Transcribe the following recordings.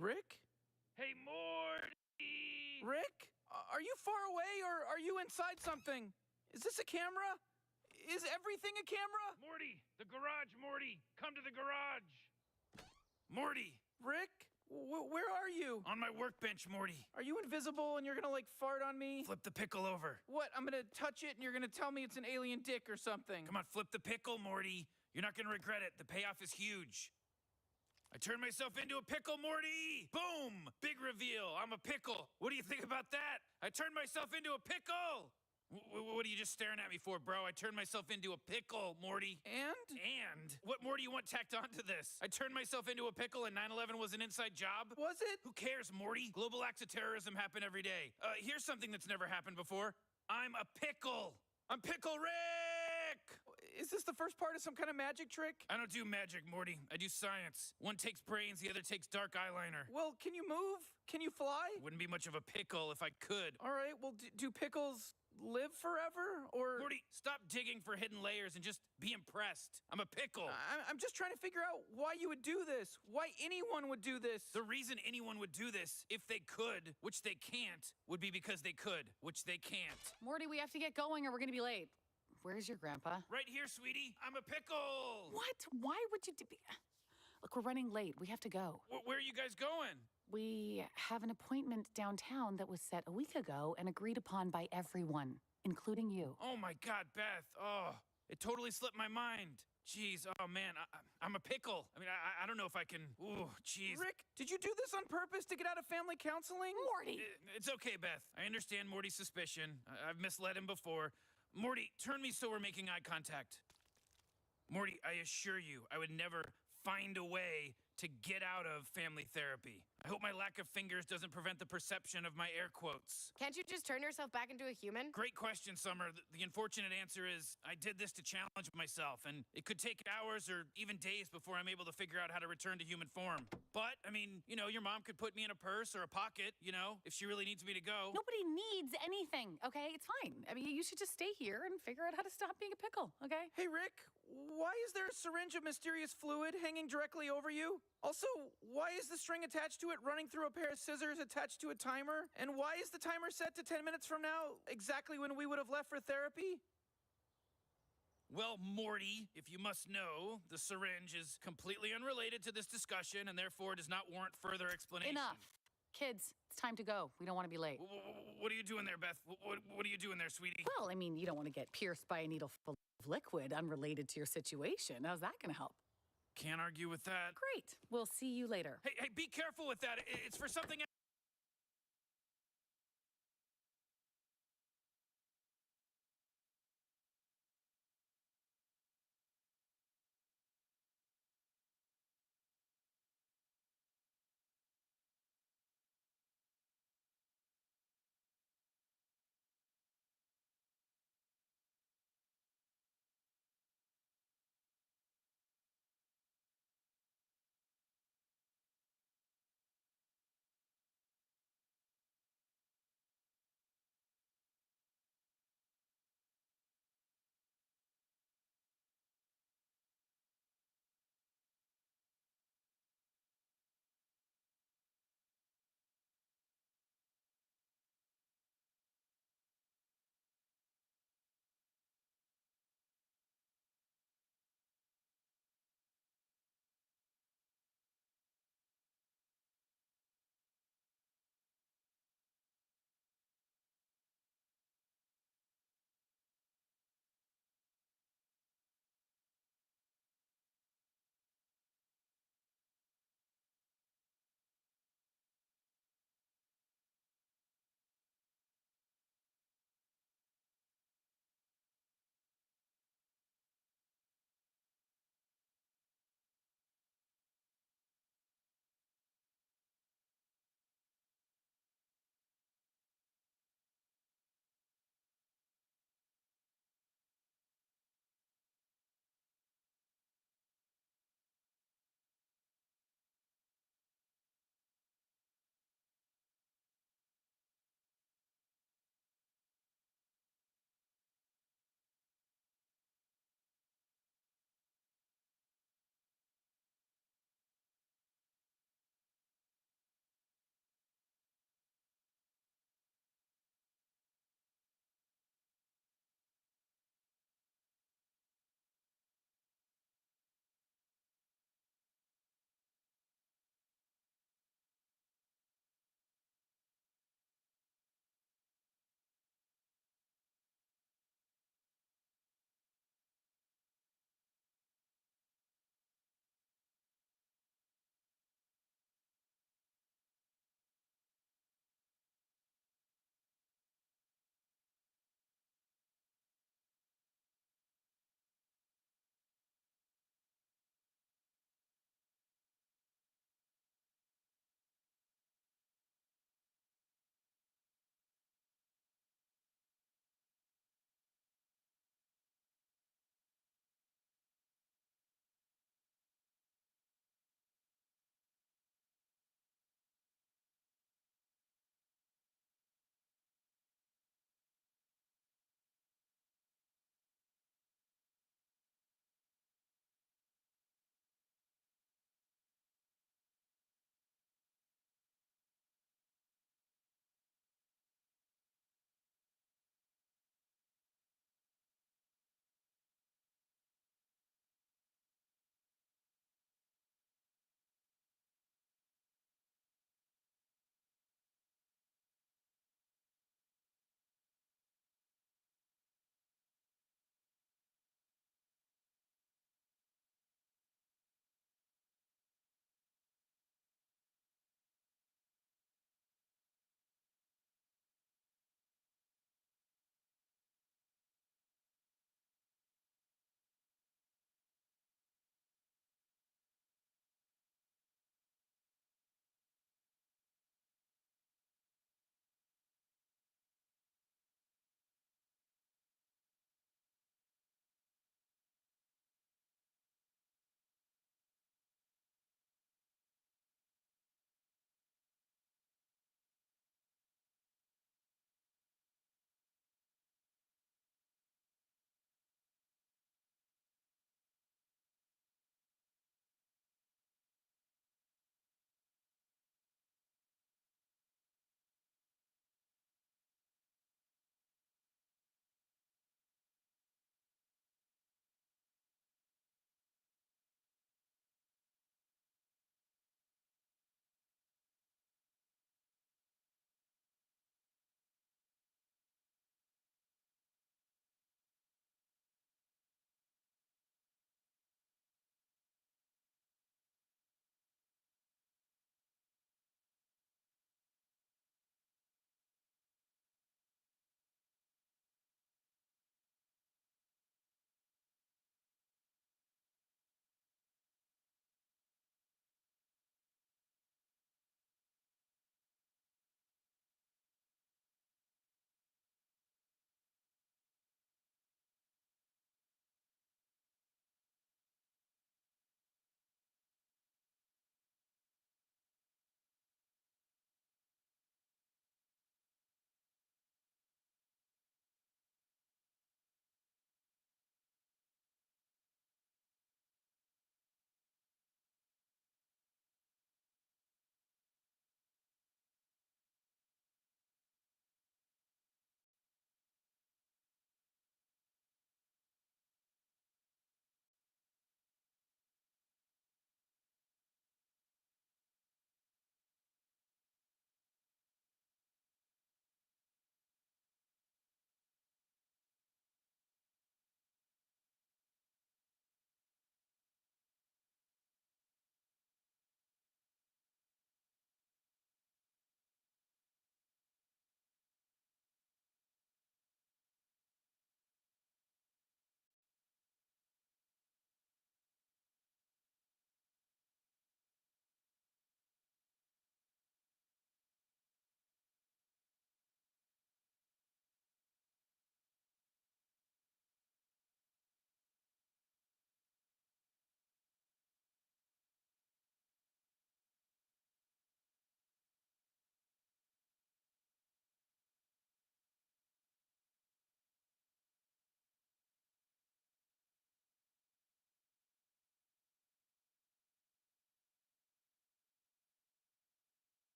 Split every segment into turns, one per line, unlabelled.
Rick?
Hey, Morty!
Rick? Are you far away or are you inside something? Is this a camera? Is everything a camera?
Morty! The garage, Morty! Come to the garage!
Morty! Rick? Where are you?
On my workbench, Morty.
Are you invisible and you're gonna like fart on me?
Flip the pickle over.
What? I'm gonna touch it and you're gonna tell me it's an alien dick or something.
Come on, flip the pickle, Morty. You're not gonna regret it. The payoff is huge. I turned myself into a pickle, Morty! Boom! Big reveal. I'm a pickle. What do you think about that? I turned myself into a pickle! What are you just staring at me for, bro? I turned myself into a pickle, Morty.
And?
What more do you want tacked onto this? I turned myself into a pickle and 9/11 was an inside job?
Was it?
Who cares, Morty? Global acts of terrorism happen every day. Here's something that's never happened before. I'm a pickle. I'm Pickle Rick!
Is this the first part of some kind of magic trick?
I don't do magic, Morty. I do science. One takes brains, the other takes dark eyeliner.
Well, can you move? Can you fly?
Wouldn't be much of a pickle if I could.
All right, well, do pickles live forever, or?
Morty, stop digging for hidden layers and just be impressed. I'm a pickle.
I'm just trying to figure out why you would do this. Why anyone would do this.
The reason anyone would do this, if they could, which they can't, would be because they could, which they can't.
Morty, we have to get going or we're gonna be late. Where's your grandpa?
Right here, sweetie. I'm a pickle.
What? Why would you do... Look, we're running late. We have to go.
Where are you guys going?
We have an appointment downtown that was set a week ago and agreed upon by everyone, including you.
Oh my God, Beth. Oh, it totally slipped my mind. Jeez, oh man, I'm a pickle. I mean, I don't know if I can, ooh, jeez.
Rick, did you do this on purpose to get out of family counseling?
Morty!
It's okay, Beth. I understand Morty's suspicion. I've misled him before. Morty, turn me so we're making eye contact. Morty, I assure you, I would never find a way to get out of family therapy. I hope my lack of fingers doesn't prevent the perception of my air quotes.
Can't you just turn yourself back into a human?
Great question, Summer. The unfortunate answer is I did this to challenge myself, and it could take hours or even days before I'm able to figure out how to return to human form. But, I mean, you know, your mom could put me in a purse or a pocket, you know, if she really needs me to go.
Nobody needs anything, okay? It's fine. I mean, you should just stay here and figure out how to stop being a pickle, okay?
Hey, Rick, why is there a syringe of mysterious fluid hanging directly over you? Also, why is the string attached to it running through a pair of scissors attached to a timer? And why is the timer set to 10 minutes from now, exactly when we would have left for therapy?
Well, Morty, if you must know, the syringe is completely unrelated to this discussion and therefore does not warrant further explanation.
Enough. Kids, it's time to go. We don't want to be late.
What are you doing there, Beth? What are you doing there, sweetie?
Well, I mean, you don't want to get pierced by a needle full of liquid unrelated to your situation. How's that going to help?
Can't argue with that.
Great. We'll see you later.
Hey, be careful with that. It's for something else.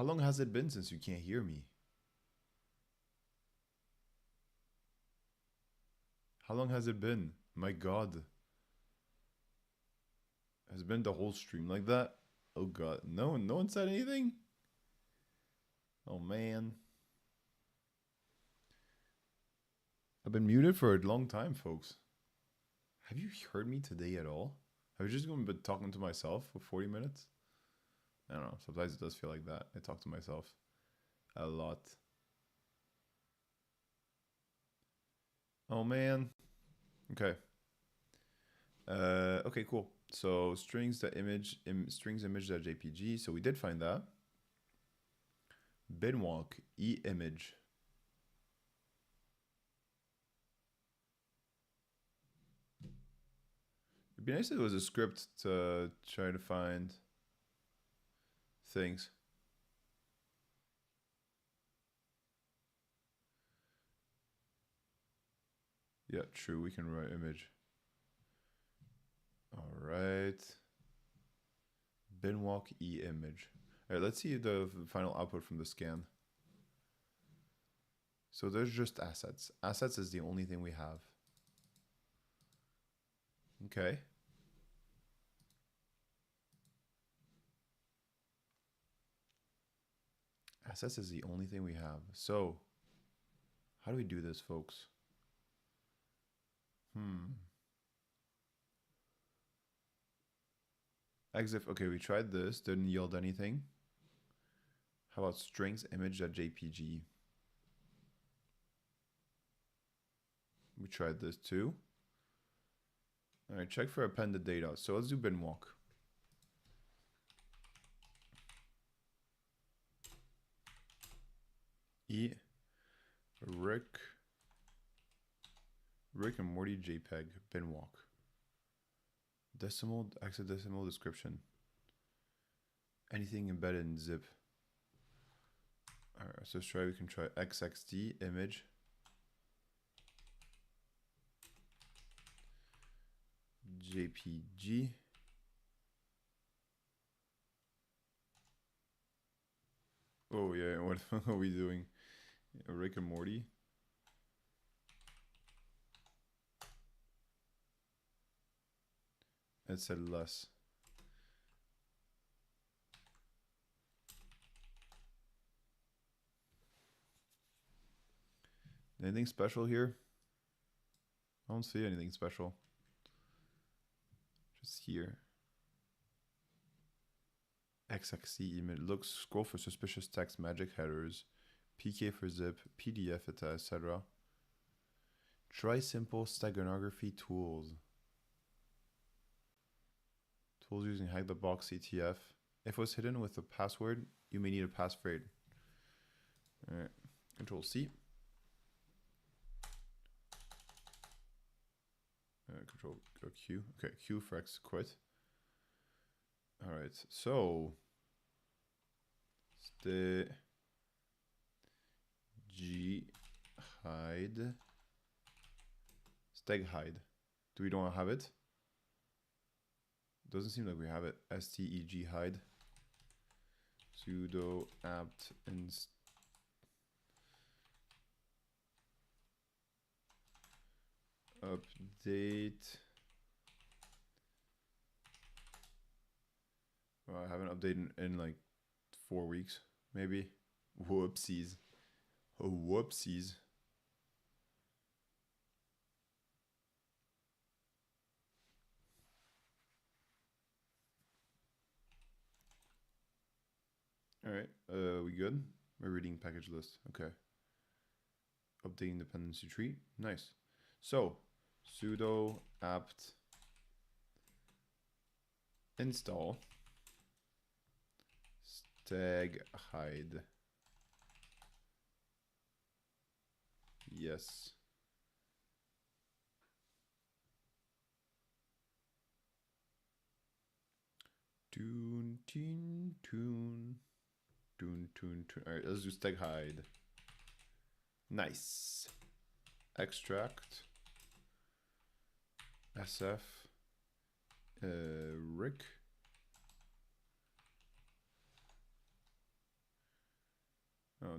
How long has it been since you can't hear me? How long has it been? My God. Has it been the whole stream like that? Oh God. No one said anything? Oh man. I've been muted for a long time, folks. Have you heard me today at all? Have you just been talking to myself for 40 minutes? I don't know. Sometimes it does feel like that. I talk to myself a lot. Oh man. Okay. Okay, cool. So strings strings image.jpg. So we did find that. Binwalk e-image. It'd be nice if it was a script to try to find things. Yeah, true. We can write image. All right. Binwalk e-image. All right, let's see the final output from the scan. So there's just assets. Assets is the only thing we have. Okay. Assets is the only thing we have. So how do we do this, folks? Exif, okay, we tried this, didn't yield anything. How about strings image.jpg? We tried this too. All right, check for appended data. So let's do binwalk. Rick and Morty JPEG binwalk. Decimal, hexadecimal description. Anything embedded in zip. All right, so let's try. We can try xxd image. JPG. Oh yeah, what are we doing? Rick and Morty. It said less. Anything special here? I don't see anything special. Just here. XXC image. Look, scroll for suspicious text, magic headers, PK for zip, PDF, etc. Try simple steganography tools. Tools using hack the box CTF. If it was hidden with a password, you may need a passphrase. All right. Control C. Control Q. Okay, Q for X quit. All right, so the G hide steg hide. Do we don't have it? Doesn't seem like we have it. steg hide sudo apt inst update. Well, I haven't updated in like 4 weeks, maybe. Whoopsies. Oh, whoopsies. All right, we good? We're reading package list. Okay. Updating dependency tree. Nice. So, sudo apt install stag hide. Yes. Tune, tune, tune. Tune, tune, tune. All right, let's do stag hide. Nice. Extract. SF. Rick.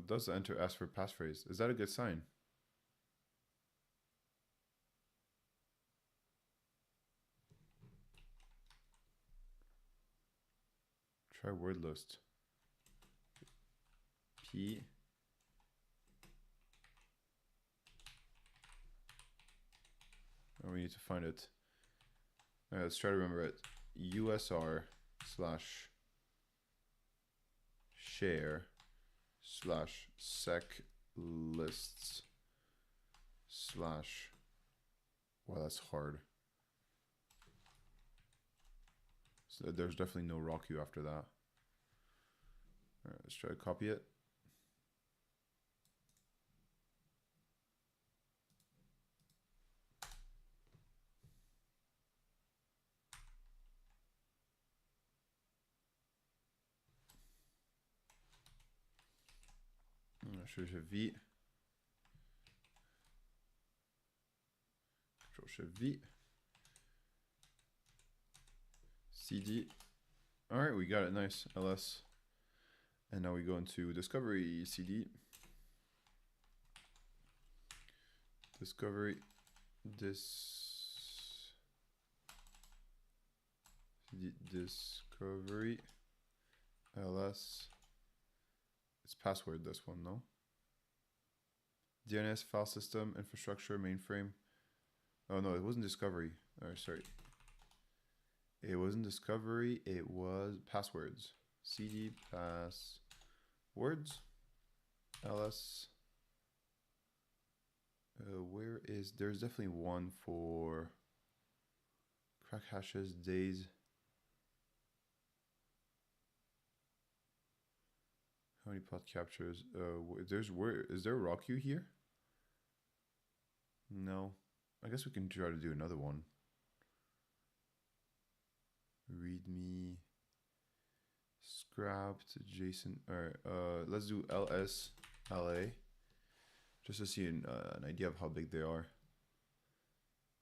it does enter ask for passphrase. Is that a good sign? Try word list. P. Oh, we need to find it. Alright, let's try to remember it. USR slash share slash sec lists slash. Wow, that's hard. So there's definitely no rock you after that. Alright, let's try to copy it. Shift V. Control Shift V. CD. All right, we got it. Nice. LS. And now we go into discovery CD. Discovery. Discovery. LS. It's password, this one, no? DNS file system, infrastructure, mainframe. Oh no, it wasn't discovery. Oh, sorry. It wasn't discovery, it was passwords. CD passwords. LS. Where is, there's definitely one for crack hashes, days. How many pot captures? Is there a rock queue here? No. I guess we can try to do another one. Readme. Scrapped. Jason. Alright, let's do LS LA. Just to see an idea of how big they are.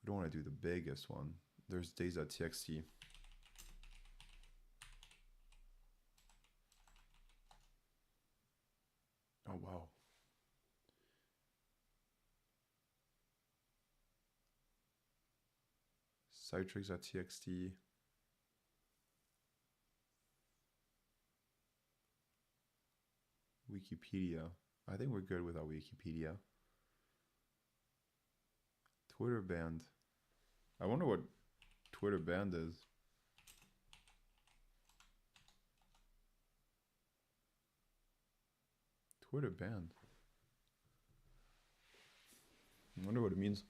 We don't want to do the biggest one. There's days.txt. Oh, wow. Citrix.txt. Wikipedia. I think we're good without Wikipedia. Twitter band. I wonder what Twitter band is. Twitter band. I wonder what it means.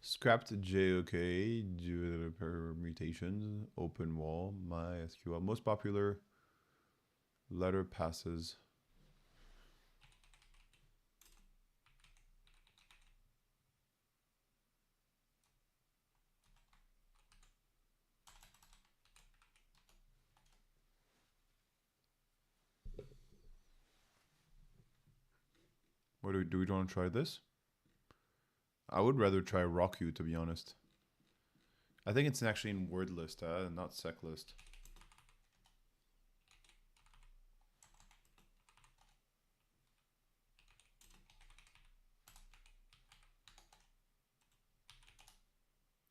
Scrapped JOK, due to permutations, open wall, MySQL. Most popular letter passes. What do we want to try this? I would rather try RockU, to be honest. I think it's actually in word list, not sec list.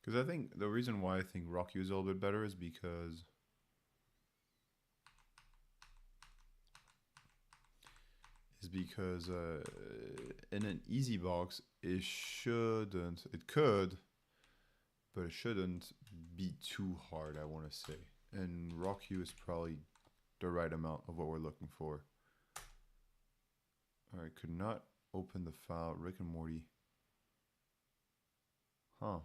Because I think the reason why I think RockU is a little bit better is because in an easy box it could, but it shouldn't be too hard, I want to say. And RockU is probably the right amount of what we're looking for. Alright, could not open the file. Rick and Morty. Huh.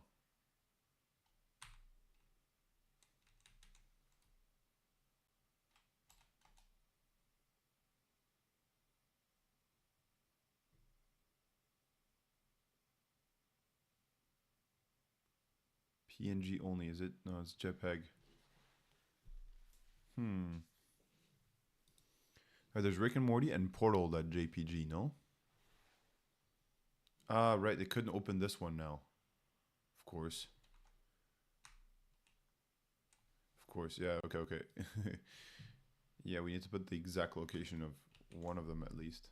PNG only, is it? No, it's JPEG. There's Rick and Morty and Portal.jpg, no? Ah, right, they couldn't open this one now. Of course. Of course, yeah, okay. Yeah, we need to put the exact location of one of them at least.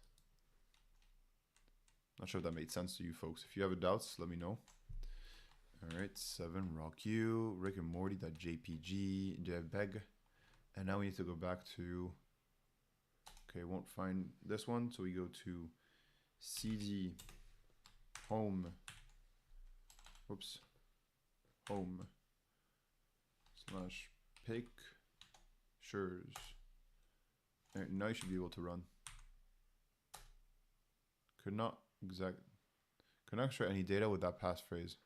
Not sure if that made sense to you folks. If you have doubts, let me know. All right, 7, Rock U, Rick and Morty.jpg, JPEG. And now we need to go back to, okay, won't find this one. So we go to CD home, whoops, home slash pictures. All right, now you should be able to run. Could not extract any data with that passphrase.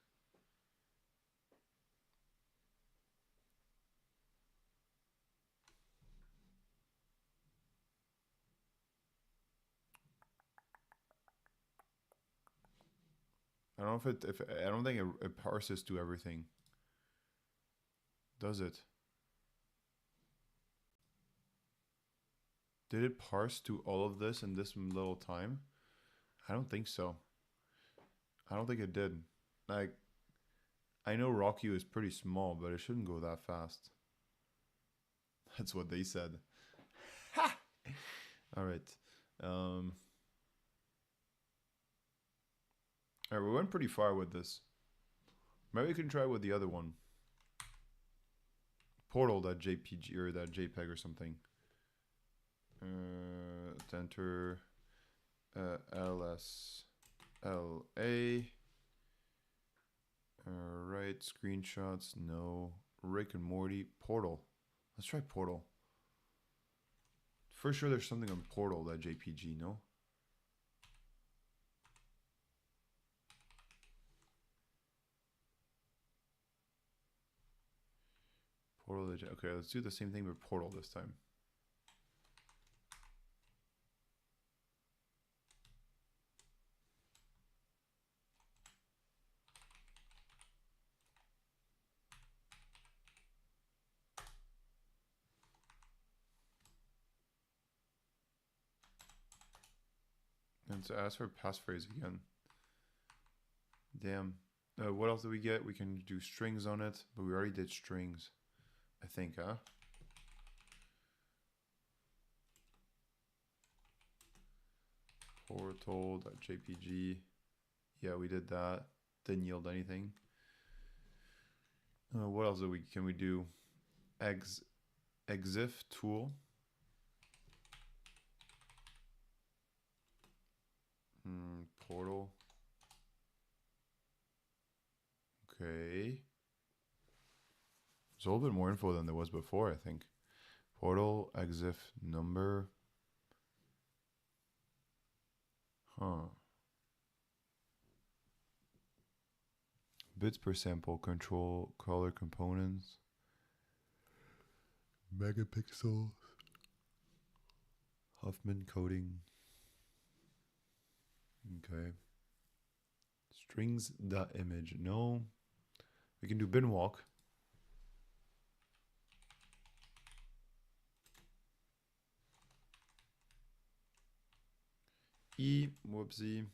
I don't know if I don't think it parses to everything. Does it? Did it parse to all of this in this little time? I don't think so. I don't think it did. Like, I know RockU is pretty small, but it shouldn't go that fast. That's what they said. Ha! All right. All right, we went pretty far with this. Maybe we can try with the other one. Portal.jpg or that JPEG or something. Enter LSLA. Alright, screenshots, no. Rick and Morty, Portal. Let's try Portal. For sure there's something on Portal.jpg, no? Portal, okay, let's do the same thing with Portal this time. And so ask for passphrase again. Damn. What else do we get? We can do strings on it, but we already did strings, I think, huh? Portal.jpg. Yeah, we did that. Didn't yield anything. What else can we do? Exif tool. Portal. Okay. There's a little bit more info than there was before, I think. Portal, exif number. Huh. Bits per sample, control, color components. Megapixels. Huffman coding. Okay. Strings.image. No. We can do bin walk. Whoopsie.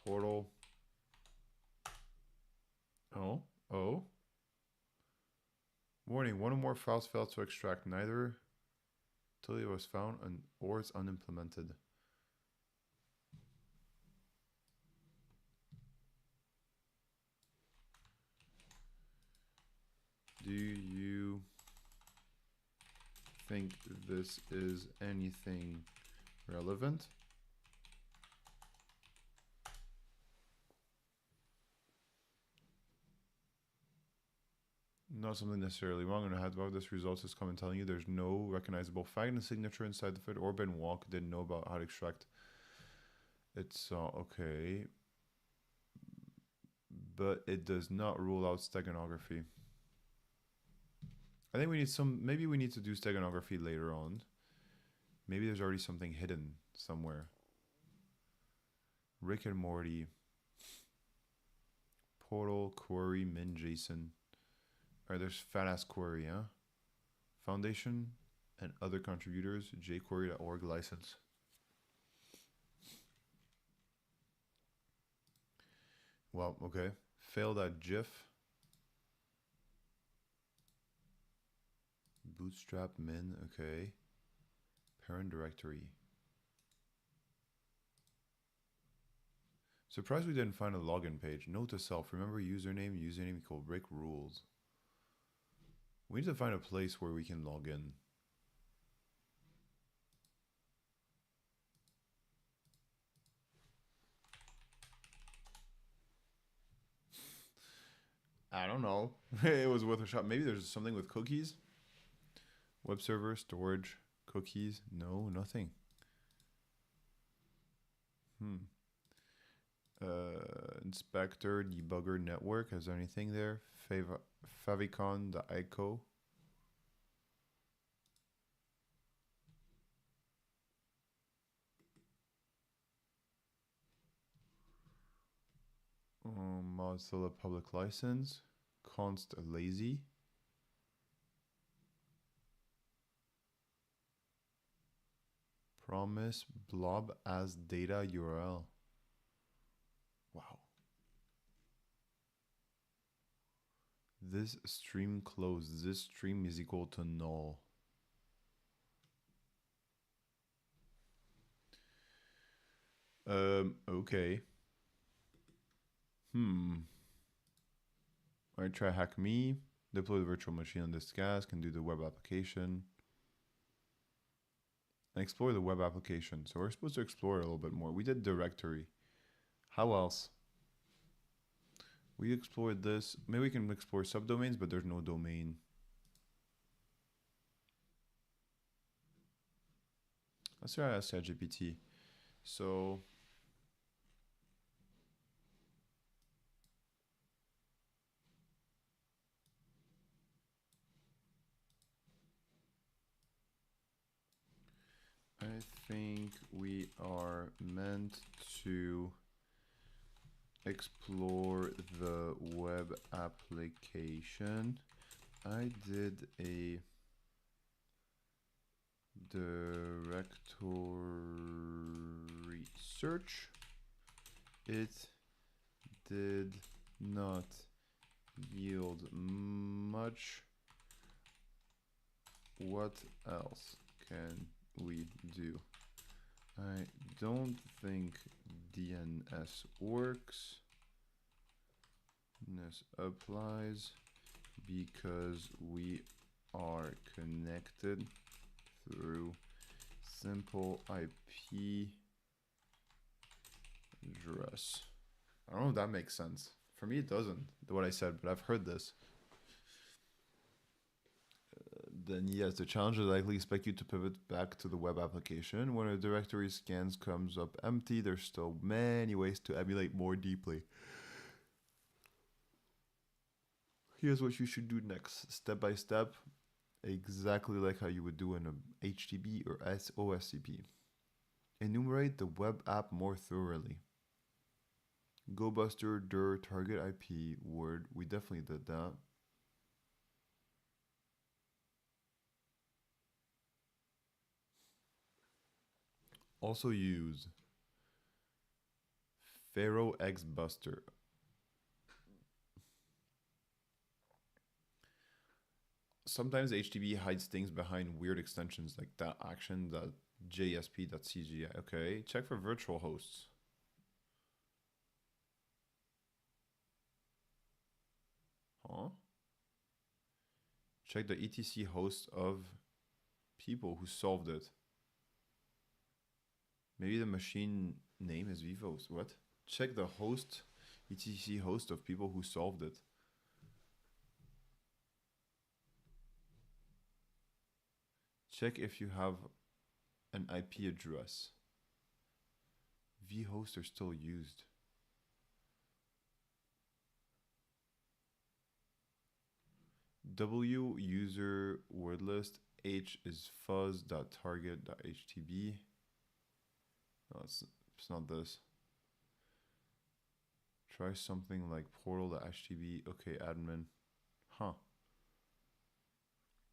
Portal. Oh. Warning, one or more files failed to extract neither until it was found or it's unimplemented. Do you think this is anything relevant? Not something necessarily wrong, and I had about this results is coming telling you there's no recognizable flag and signature inside the fit or bin walk. Didn't know about how to extract. It's okay, but it does not rule out steganography. I think we need maybe we need to do steganography later on. Maybe there's already something hidden somewhere. Rick and Morty. Portal, query, min, JSON. Alright, there's fat ass query, huh? Foundation and other contributors, jquery.org license. Well, okay. Fail.gif. Bootstrap min, okay. Parent directory. Surprised we didn't find a login page. Note to self. Remember username equal Rick rules. We need to find a place where we can log in. I don't know. It was worth a shot. Maybe there's something with cookies. Web server, storage, cookies. No, nothing. Inspector, debugger, network. Is there anything there? Favicon.ico. Mozilla public license. Const lazy. Promise blob as data URL. Wow. This stream closed. This stream is equal to null. Okay. Alright, try hack me. Deploy the virtual machine on this gas. Can do the web application. And explore the web application. So we're supposed to explore a little bit more. We did directory. How else? We explored this. Maybe we can explore subdomains, but there's no domain. Let's try ask ChatGPT. So I think we are meant to explore the web application. I did a directory search. It did not yield much. What else can we do? I don't think DNS works. This applies because we are connected through simple IP address. I don't know if that makes sense. For me, it doesn't, what I said, but I've heard this. Then yes, the challenge is likely expect you to pivot back to the web application. When a directory scans comes up empty, there's still many ways to emulate more deeply. Here's what you should do next, step by step, exactly like how you would do in a HTTP or OSCP. Enumerate the web app more thoroughly. GoBuster, dir, target IP, word, we definitely did that. Also use Pharaoh X Buster. Sometimes HTTP hides things behind weird extensions like that action.jsp.cgi. Okay, check for virtual hosts. Huh? Check the etc host of people who solved it. Maybe the machine name is Vivos. What? Check the host, etc host of people who solved it. Check if you have an IP address. vhosts are still used. W user word list. H is fuzz.target.htb. No, it's not this. Try something like portal.htb. Okay, admin. Huh.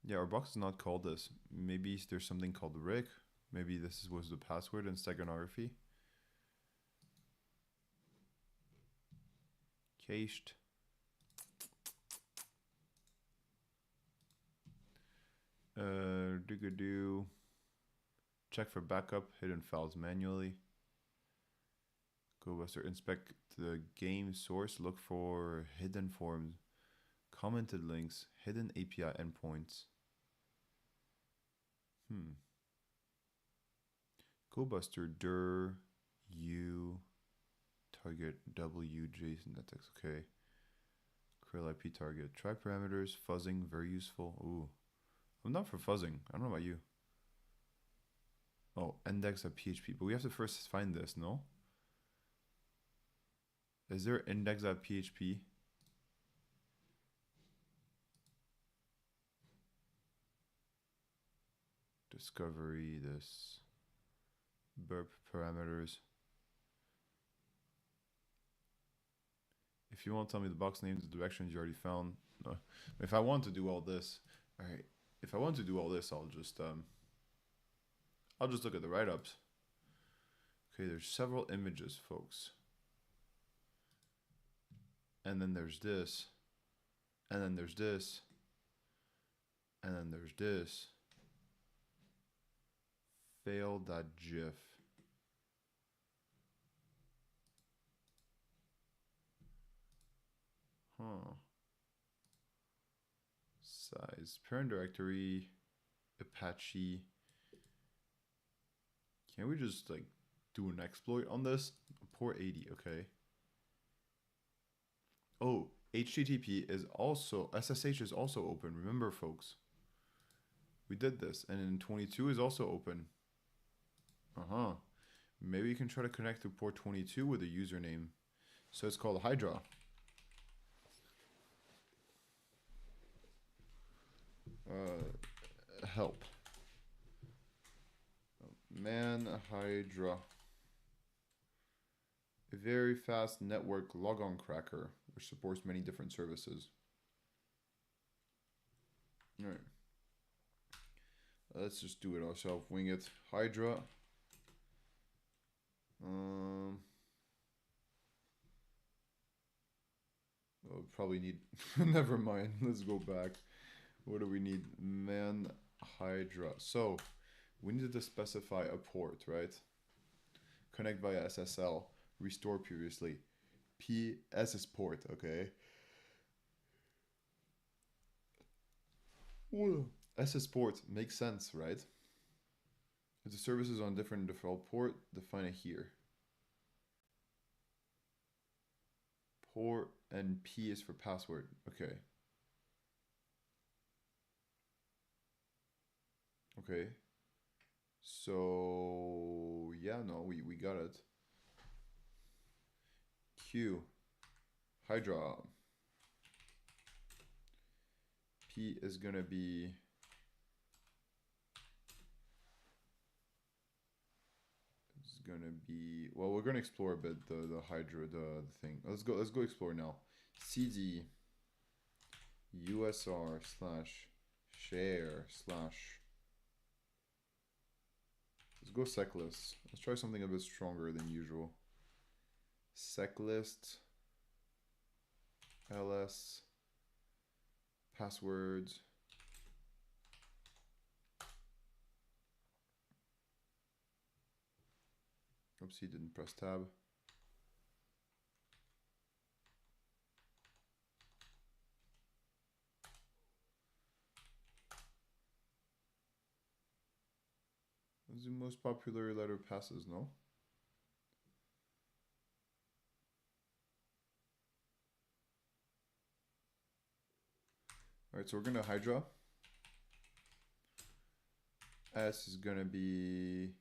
Yeah, our box is not called this. Maybe there's something called Rick. Maybe this was the password in steganography. Cached. Check for backup hidden files manually. GoBuster, inspect the game source, look for hidden forms, commented links, hidden API endpoints. GoBuster, dir, u, target, w, JSON, that's okay. Krill IP target, try parameters, fuzzing, very useful. Ooh, I'm not for fuzzing. I don't know about you. Oh, index.php, but we have to first find this, no? Is there index.php? Discovery, this. Burp parameters. If you want to tell me the box names, the directions you already found. No. If I want to do all this, all right. If I want to do all this, I'll just look at the write-ups. Okay, there's several images, folks. And then there's this. And then there's this. And then there's this. Fail.gif. Huh. Size. Parent directory. Apache. Can we just like do an exploit on this? Port 80, okay. Oh, HTTP is also, SSH is also open. Remember, folks, we did this. And in 22 is also open. Maybe you can try to connect to port 22 with a username. So it's called Hydra. Help. Man Hydra. A very fast network logon cracker, which supports many different services. Alright. Let's just do it ourselves. Wing it. Hydra. We'll probably need... Never mind. Let's go back. What do we need? Man Hydra. So, we needed to specify a port, right? Connect via SSL. Restore previously. PS is port, okay? Well, SS port makes sense, right? If the service is on different default port, define it here. Port and P is for password. Okay. Okay. So yeah, no, we got it. Q. Hydra. P is gonna be well, we're gonna explore a bit the Hydra the thing. Let's go explore now. CD USR / share / let's go seclist. Let's try something a bit stronger than usual. Seclist ls passwords. Oops, he didn't press tab. What's the most popular letter passes, no? Alright, so we're gonna Hydra. S is gonna be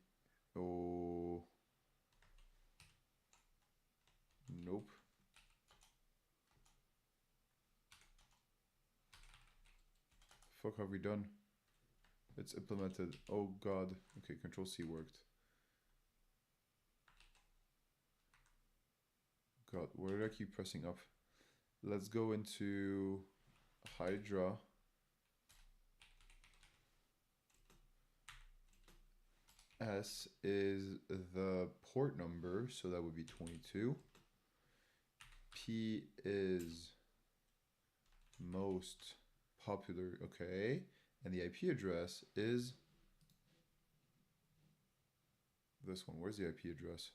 nope. Fuck have we done? It's implemented. Oh god. Okay, Control C worked. God, why did I keep pressing up? Let's go into Hydra. S is the port number, so that would be 22. P is most popular, okay. And the IP address is this one. Where's the IP address?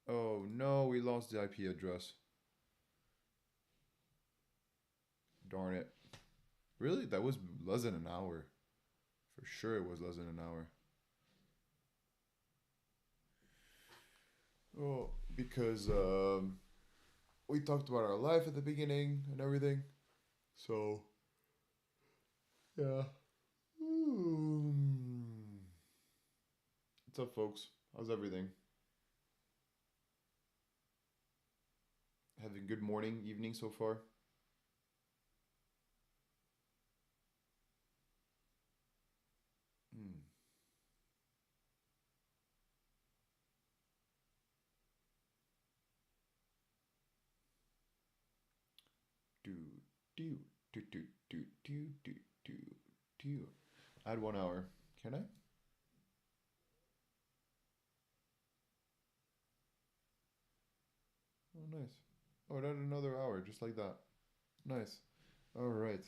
Oh no, we lost the IP address. Darn it. Really? That was less than an hour. For sure it was less than an hour. Oh, because we talked about our life at the beginning and everything. So, yeah. What's up, folks? How's everything? Having a good morning, evening so far? Do, do, do, do, do, do, do, do, do. Add 1 hour. Can I? Oh, nice. Oh, it added another hour, just like that. Nice. All right.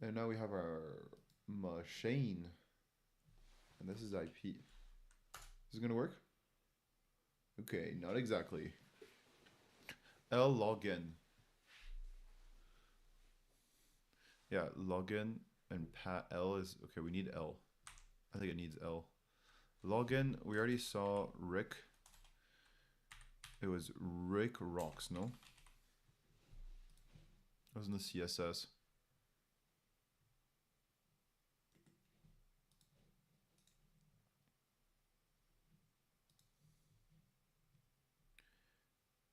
And now we have our machine. And this is IP. Is it gonna work? Okay, not exactly. L login. Yeah, login and L is okay. We need L. I think it needs L. Login. We already saw Rick. It was Rick Rocks, no? It was in the CSS.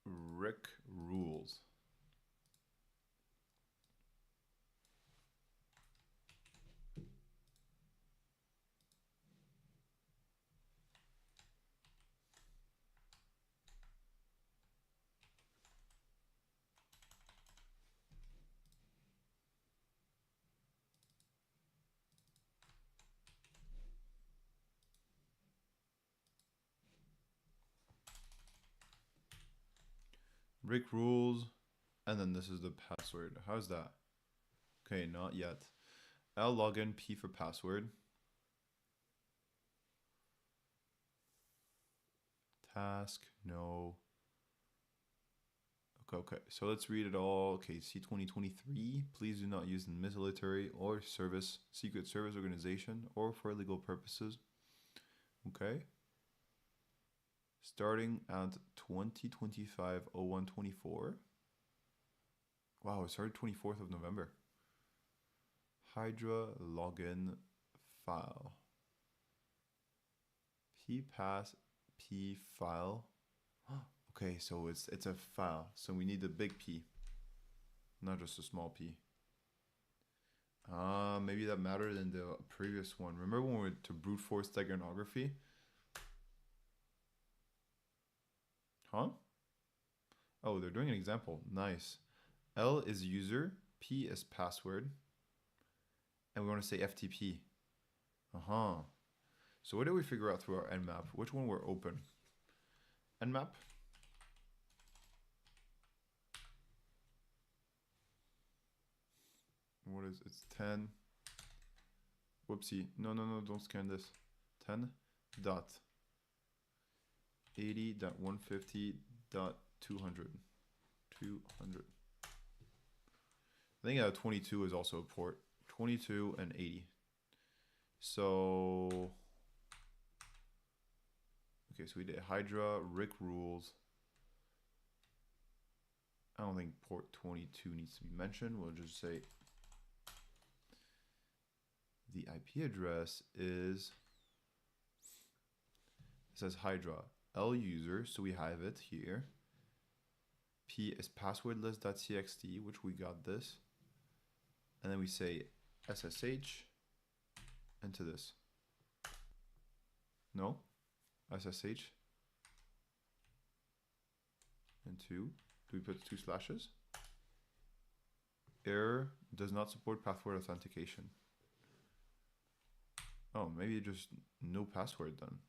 Rick rules. Rick rules, and then this is the password. How's that? Okay, not yet. L login, P for password. Task, no. Okay, so let's read it all. Okay, C2023. Please do not use in military or service, secret service organization, or for illegal purposes. Okay. Starting at 2025-01-24. Wow, it started 24th of November. Hydra login file. P pass P file. Okay, so it's a file. So we need a big P, not just a small p. Maybe that mattered in the previous one. Remember when we went to brute force steganography? Huh? Oh, they're doing an example. Nice. L is user, P is password, and we want to say FTP. So what did we figure out through our nmap? Which one were open? Nmap? What is it's 10? Whoopsie. No, don't scan this. 10 dot 80.150.200. 200. I think 22 is also a port. 22 and 80. So okay, so we did Hydra, Rick rules. I don't think port 22 needs to be mentioned. We'll just say the IP address is, it says Hydra, L user, so we have it here. P is passwordless.txt, which we got this. And then we say SSH into this. No? SSH into, do we put 2 slashes? Error does not support password authentication. Oh, maybe just no password then.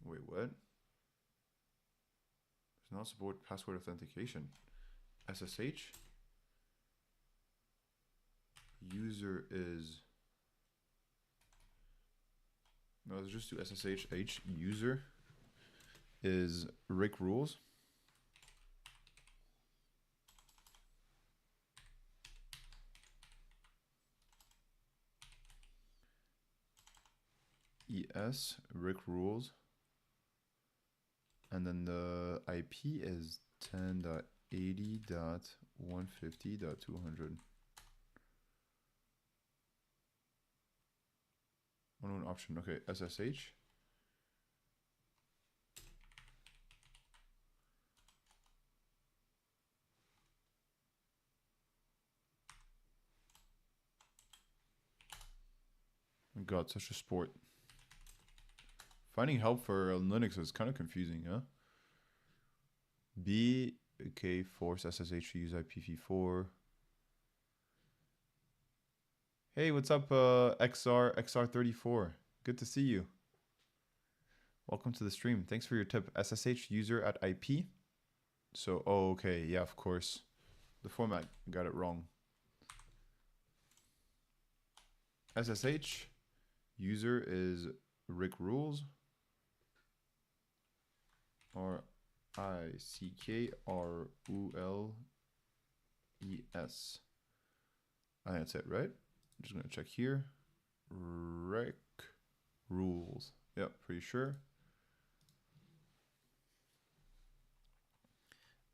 Wait, what? Does not support password authentication. SSH. User is No, let's just do SSH user is Rick rules. ES Rick rules. And then the IP is 10.80.150.200. Unknown option. Okay, SSH. Oh God, such a sport. Finding help for Linux is kind of confusing, huh? B, okay, force SSH to use IPv4. Hey, what's up, XR34? Good to see you. Welcome to the stream. Thanks for your tip. SSH user at IP. So, oh, okay, yeah, of course. The format got it wrong. SSH user is Rick rules. RICKRULES. That's it, right? I'm just gonna check here. Rick rules. Yep, pretty sure.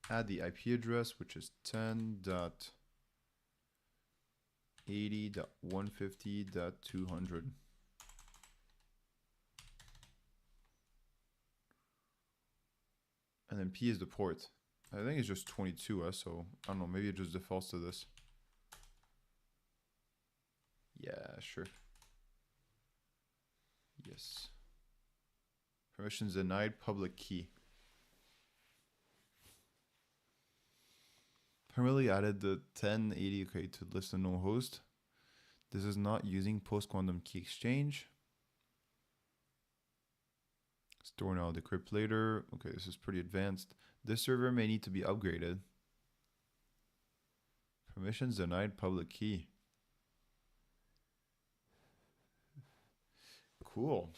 Add the IP address, which is 10.80.150.200. And then P is the port. I think it's just 22, so I don't know, maybe it just defaults to this. Yeah, sure. Yes. Permissions denied, public key. Permanently added the 1080, okay, to list of no host. This is not using post-quantum key exchange. Store now, decrypt later. Okay, this is pretty advanced. This server may need to be upgraded. Permissions denied, public key. Cool.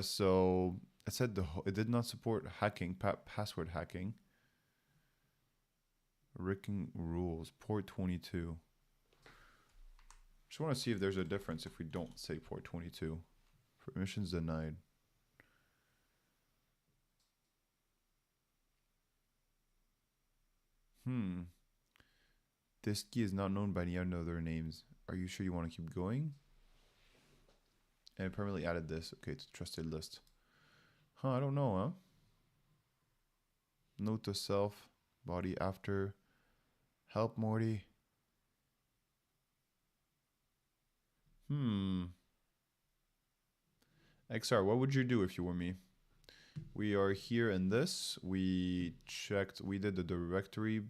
So it said it did not support hacking, password hacking. Ricking rules, port 22. Just want to see if there's a difference if we don't say port 22. Permissions denied. This key is not known by any other names. Are you sure you want to keep going? And I permanently added this, okay, to trusted list. Huh, I don't know, huh? Note to self, body after. Help, Morty. XR, what would you do if you were me? We are here in this. We checked, we did the directory.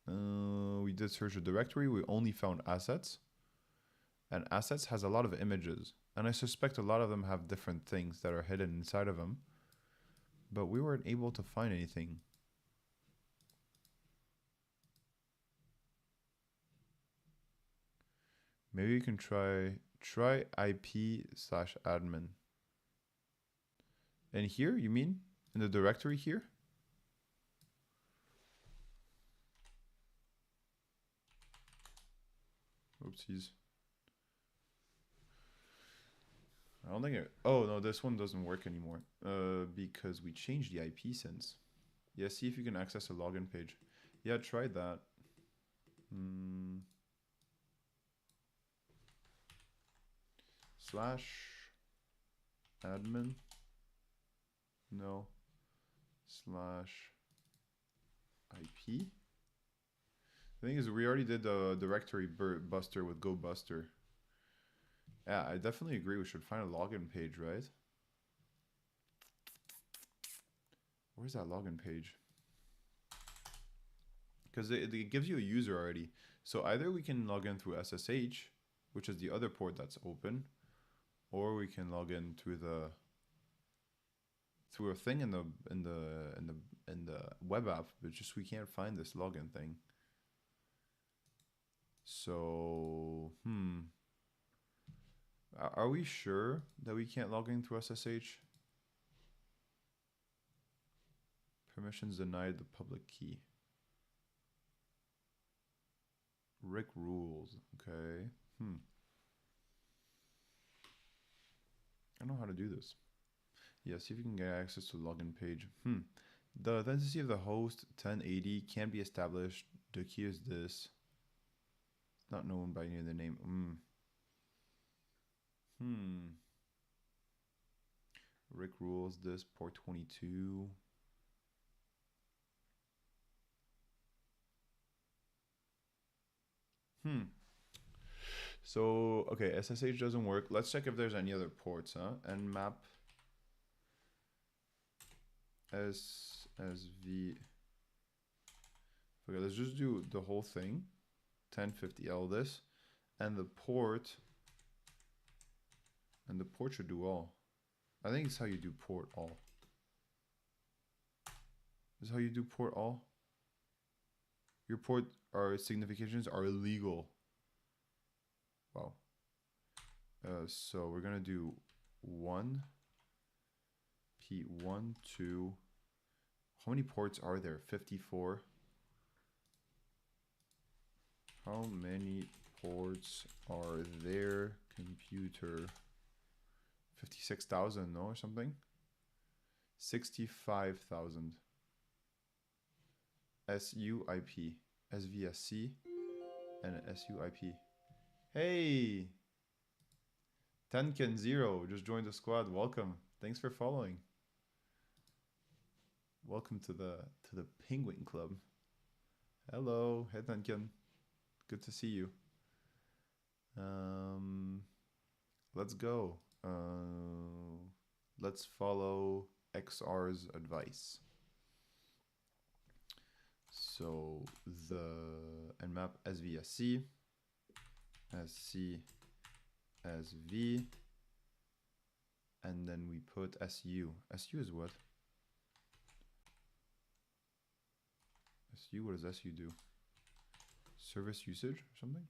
We did search the directory. We only found assets. And assets has a lot of images. And I suspect a lot of them have different things that are hidden inside of them. But we weren't able to find anything. Maybe you can try IP/admin. And here, you mean? In the directory here? Oopsies. I don't think it... Oh, no, this one doesn't work anymore. Because we changed the IP since. Yeah, see if you can access a login page. Yeah, try that. /admin. No. /IP. The thing is, we already did the directory buster with Go Buster. Yeah, I definitely agree. We should find a login page, right? Where's that login page? Because it gives you a user already. So either we can log in through SSH, which is the other port that's open, or we can log in through a thing in the web app, but just we can't find this login thing. So Are we sure that we can't log in through SSH? Permissions denied the public key. Rick rules. Okay. I know how to do this. Yeah, see if you can get access to the login page. The authenticity of the host 1080 can be established. The key is this. Not known by any other name. Rick rules this. Port 22. So, okay, SSH doesn't work. Let's check if there's any other ports, huh? Nmap SSV. Okay, let's just do the whole thing. 1050L this. And the port should do all. I think it's how you do port all. This is how you do port all. Your port or significations are illegal. Wow. So we're gonna do 1 P1 2. How many ports are there? 54. How many ports are there? Computer. 56,000, no, or something? 65,000. SUIP, SVSC, and SUIP. Hey! Tenken0 just joined the squad. Welcome. Thanks for following. Welcome to the Penguin Club. Hello, hey Tenken. Good to see you. Let's go. Let's follow XR's advice. So the nmap SVSC, SC, SV, and then we put SU. SU is what? SU, what does SU do? Service usage or something?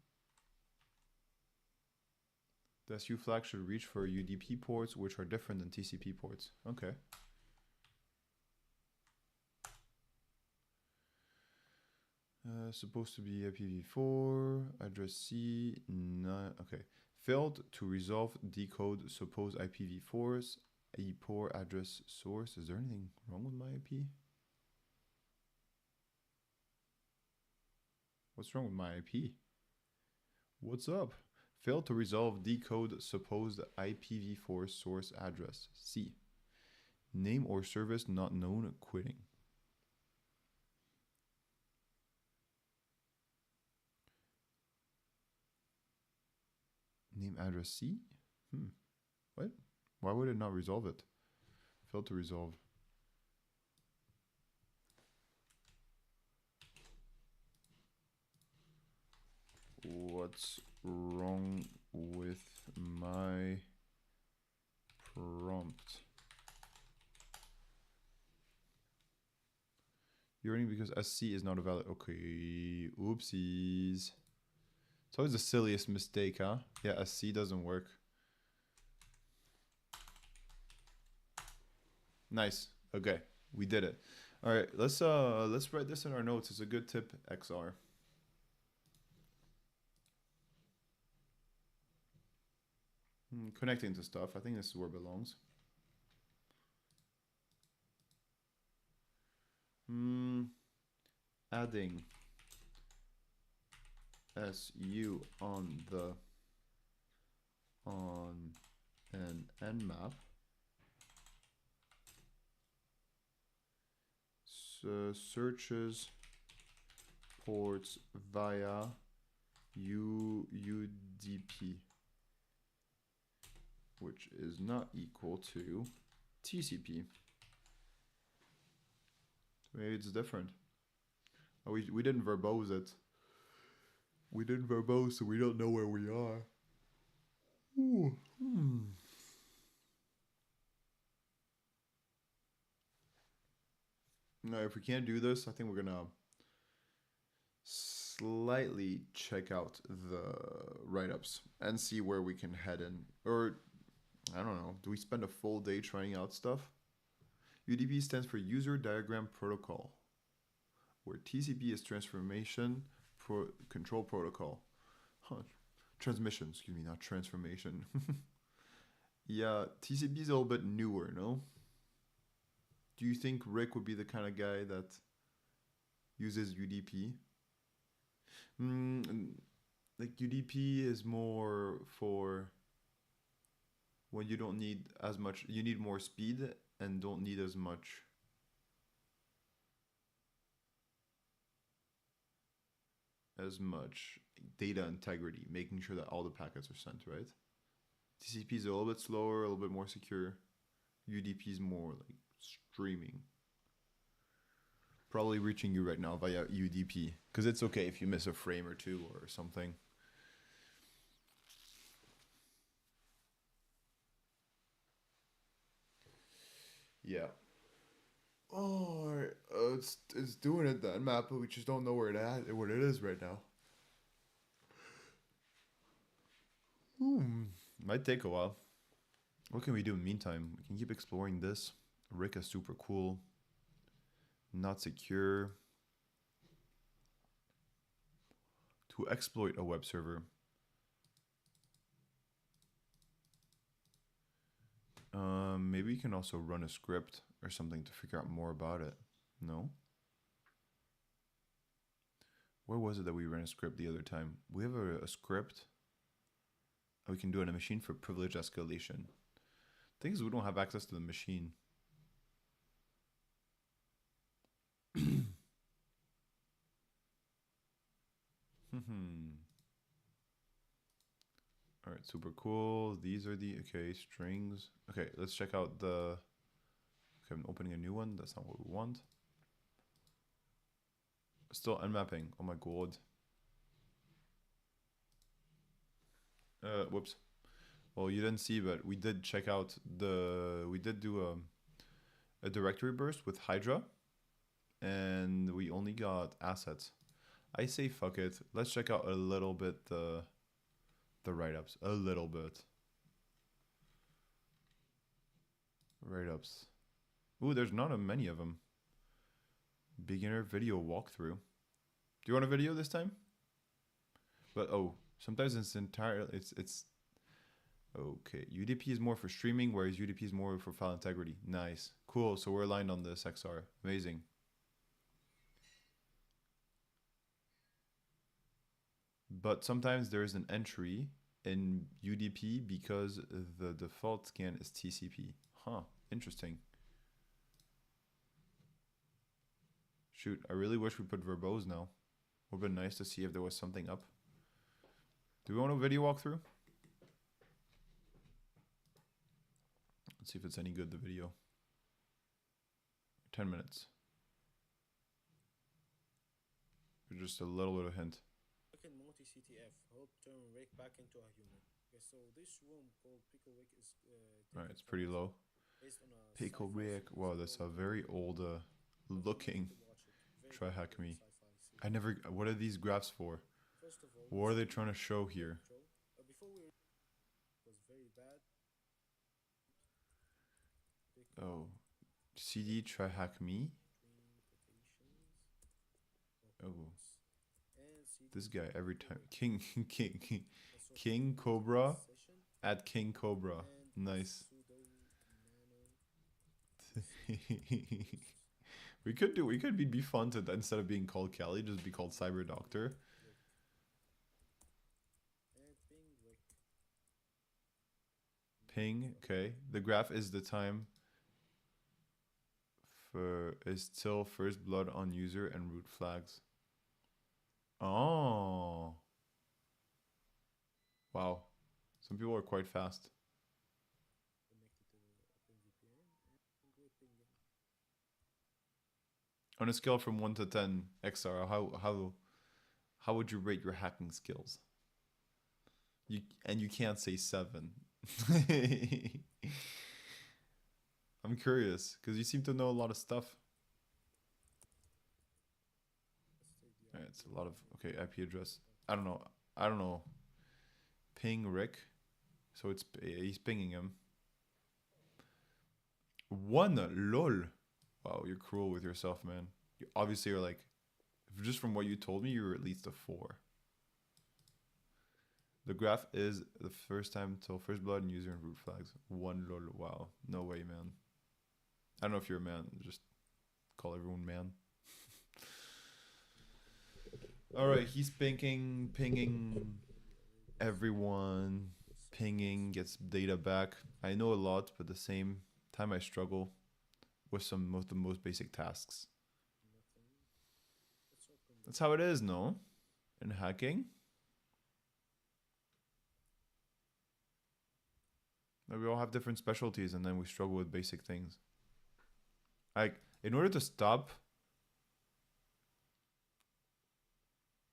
The SU flag should reach for UDP ports, which are different than TCP ports. Okay. Supposed to be IPv4, address C, none, okay. Failed to resolve decode supposed IPv4s, a poor address source. Is there anything wrong with my IP? What's wrong with my IP? What's up? Failed to resolve decode supposed IPv4 source address, C. Name or service not known, quitting. Name address C? What? Why would it not resolve it? Failed to resolve. What's wrong with my prompt? You're running because SC is not a valid. Okay, oopsies. It's always the silliest mistake, huh? Yeah, SC doesn't work. Nice. Okay, we did it. All right, let's write this in our notes. It's a good tip, XR. Connecting to stuff. I think this is where it belongs. Adding SU on an nmap. So searches ports via UDP, which is not equal to TCP. Maybe it's different. Oh, we didn't verbose it. We didn't verbose, so we don't know where we are. Ooh. Now, if we can't do this, I think we're gonna slightly check out the write-ups and see where we can head in. Or, I don't know, do we spend a full day trying out stuff? UDP stands for User Diagram Protocol, where TCP is Transformation Control Protocol. Transmission, excuse me, not transformation. Yeah, TCP is a little bit newer, no? Do you think Rick would be the kind of guy that uses UDP? Like UDP is more for when you don't need as much, you need more speed and don't need as much data integrity, making sure that all the packets are sent, right? TCP is a little bit slower, a little bit more secure. UDP is more like streaming. Probably reaching you right now via UDP, because it's okay if you miss a frame or two or something. Yeah. Oh, it's doing it then, map, but we just don't know where it is right now. Might take a while. What can we do in the meantime? We can keep exploring this. Rick is super cool. Not secure. To exploit a web server. Maybe you can also run a script or something to figure out more about it. No? Where was it that we ran a script the other time? We have a script we can do on a machine for privilege escalation. Thing is, we don't have access to the machine. All right, super cool. These are the, okay, strings. Okay, let's check out the, okay, I'm opening a new one. That's not what we want. Still unmapping. Oh my god. Whoops. Well, you didn't see, but we did check out we did do a directory burst with Hydra, and we only got assets. I say fuck it. Let's check out a little bit the write-ups. A little bit. Write-ups. Ooh, there's not many of them. Beginner video walkthrough. Do you want a video this time? But oh, sometimes it's it's okay. UDP is more for streaming, whereas UDP is more for file integrity. Nice. Cool. So we're aligned on this XR. Amazing. But sometimes there is an entry in UDP because the default scan is TCP. Huh. Interesting. Shoot, I really wish we put verbose now. Would have been nice to see if there was something up. Do we want a video walkthrough? Let's see if it's any good, the video. 10 minutes. Just a little bit of hint.
Multi-CTF, help turn Rick back into a human. Okay, so this room called Pickle Rick is...
Alright, it's pretty low. Pickle Rick, wow, that's a very old looking Try Hack Me. I never, what are these graphs for? What are they trying to show here? Oh, CD Try Hack Me? Oh. This guy every time. King Cobra at King Cobra. Nice. we could be fun to, instead of being called Kelly, just be called Cyber Doctor. Ping, okay. The graph is the time for is till first blood on user and root flags. Oh. Wow. Some people are quite fast. On a scale from 1 to 10, XR, how would you rate your hacking skills? You can't say 7. I'm curious, because you seem to know a lot of stuff. Yeah, it's a lot of okay IP address. I don't know. I don't know. Ping Rick. So it's he's pinging him. 1 lol. Wow, you're cruel with yourself, man. You obviously are like, just from what you told me, you're at least a 4. The graph is the first time till first blood and user and root flags. 1 lol. Wow, no way, man. I don't know if you're a man. Just call everyone man. All right, he's pinging everyone. Pinging gets data back. I know a lot, but at the same time I struggle with some of the most basic tasks. That's how it is, no? In hacking. Like, we all have different specialties and then we struggle with basic things. Like, in order to stop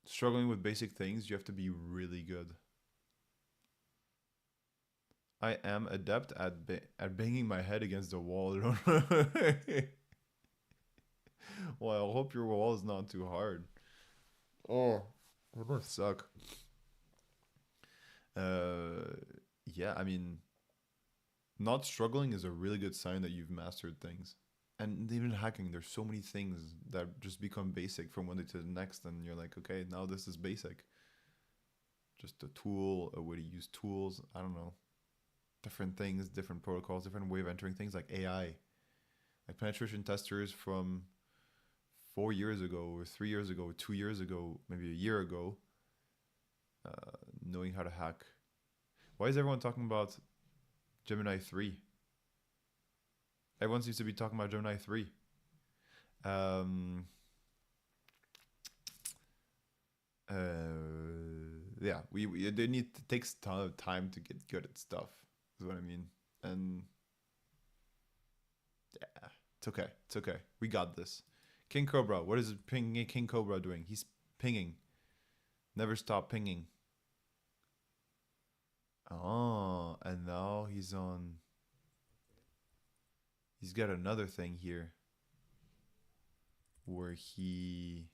struggling with basic things, you have to be really good. I am adept at banging my head against the wall. Well, I hope your wall is not too hard. Oh, that must suck. Yeah, I mean, not struggling is a really good sign that you've mastered things. And even hacking, there's so many things that just become basic from one day to the next, and you're like, okay, now this is basic. Just a tool, a way to use tools, I don't know. Different things, different protocols, different way of entering things like AI. Like penetration testers from 4 years ago, or 3 years ago, or 2 years ago, maybe a year ago, knowing how to hack. Why is everyone talking about Gemini 3? Everyone seems to be talking about Gemini 3. Yeah, they need it takes time to get good at stuff. Is what I mean. And yeah, it's okay. It's okay. We got this. King Cobra, what is King Cobra doing? He's pinging. Never stop pinging. Oh, and now he's on. He's got another thing here where he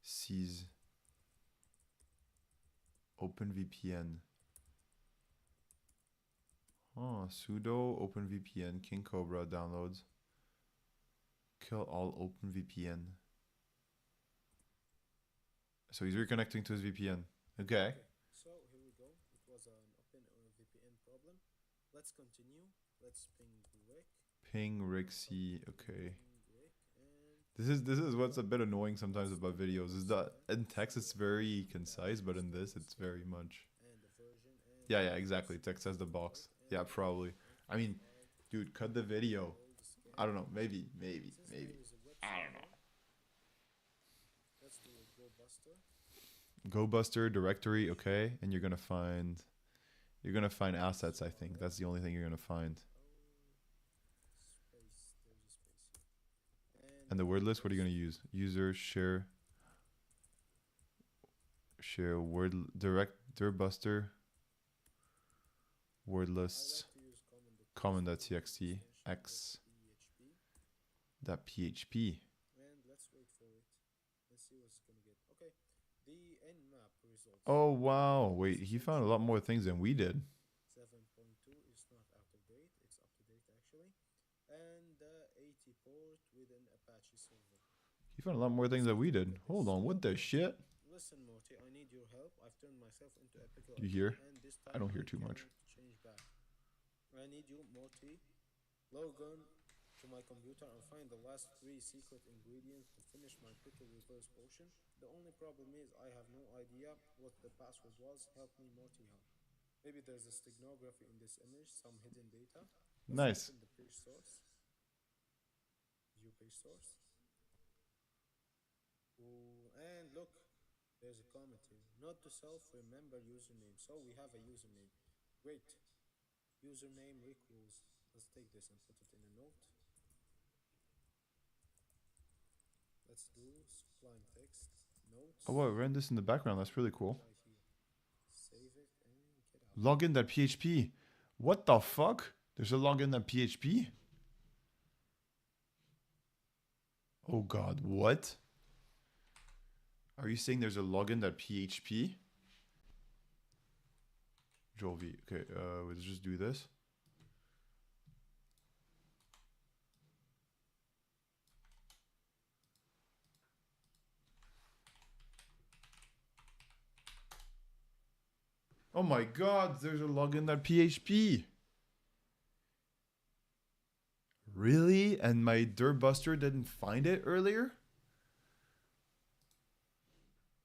sees OpenVPN. Oh, sudo OpenVPN, King Cobra downloads. Kill all OpenVPN. So he's reconnecting to his VPN. Okay.
So here we go. It was an OpenVPN problem. Let's continue. Let's ping Rick.
Ping Rixie. Okay.
Ping Rick and
This is what's a bit annoying sometimes about videos is that in text it's very concise, but in this it's very much.
and the version and
Yeah, exactly. Text as the box. Yeah, probably. I mean, dude, cut the video. I don't know. Maybe. I don't know.
let's do a GoBuster.
GoBuster directory, okay, and you're gonna find assets. I think that's the only thing you're gonna find.
Space. There's a space here.
And the word list. What are you gonna use? User share word directbuster word lists common.txt x.php.
And let's wait for it. Let's see what's gonna get. Okay. The nmap results.
Oh wow! Wait, he found a lot more things than we did.
7.2 is not out of date. It's up to date actually. And 80 port with an Apache server.
He found a lot more things than we did. Hold on, what the shit?
Listen, Morty, I need your help. I've turned myself into a pickle.
You hear?
And this
I don't
time
hear too much.
cannot change back. I need you, Morty. Log on to my computer and find the last 3 secret ingredients to finish my pickle reverse potion. The only problem is I have no idea what the password was. Help me, Morty, help. Maybe there's a steganography in this image, some hidden data.
Nice.
Open the page source. View page source. Ooh, and look, there's a comment here. Not to self remember username. So we have a username. Great. Username Rick rules. Let's take this and put it in a note. Let's do Sublime text notes.
Oh wow, we ran this in the background. That's really cool.
Right here. Save it and get out.
Login.php. What the fuck? There's a login.php? Oh god, what? Are you saying there's a login.php? Joel V. Okay, let's just do this. Oh my god, there's a login.php. Really? And my Dirtbuster didn't find it earlier?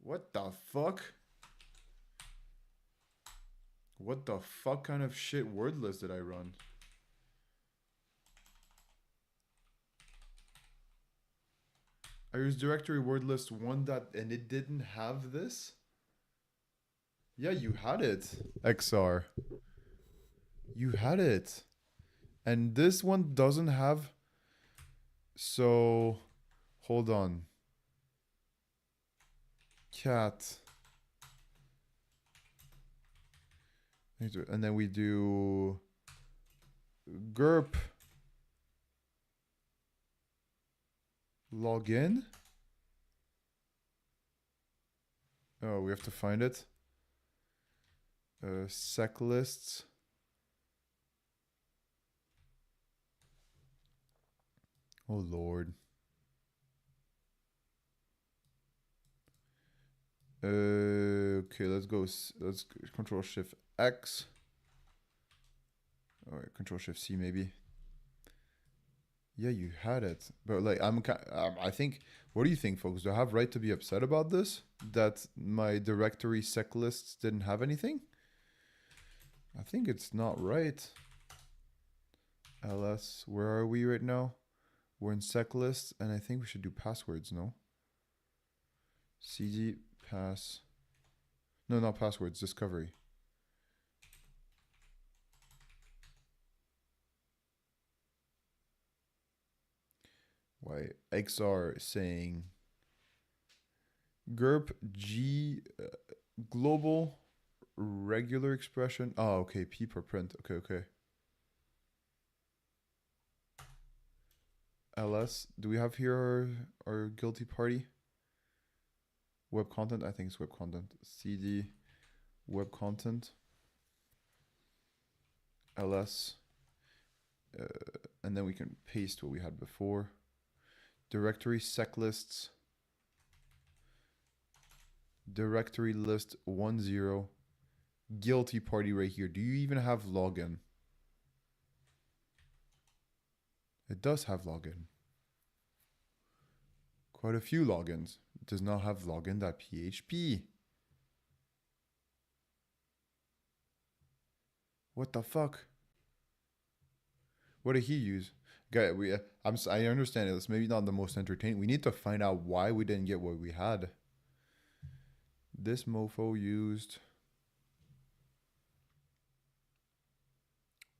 What the fuck? What the fuck kind of shit word list did I run? I used directory word list 1 dot and it didn't have this? Yeah, you had it, XR. You had it. And this one doesn't have. So, hold on. Cat. And then we do GURP login. Oh, we have to find it. Sec lists. Oh Lord. Okay, let's go. Let's Control Shift X. All right, Control Shift C maybe. Yeah, you had it, but like I think. What do you think, folks? Do I have right to be upset about this? That my directory sec lists didn't have anything? I think it's not right. ls, where are we right now? We're in sec lists, and I think we should do passwords. No. cd pass. No, not passwords. Discovery. Why XR saying GURP G global regular expression. Oh, okay. P per print. Okay. ls. Do we have here our guilty party? Web content. I think it's web content. cd web content. ls. And then we can paste what we had before. Directory sec lists. Directory list 10. Guilty party right here. Do you even have login? It does have login. Quite a few logins. It does not have login.php. What the fuck? What did he use? Guy, I understand it's maybe not the most entertaining. We need to find out why we didn't get what we had. This mofo used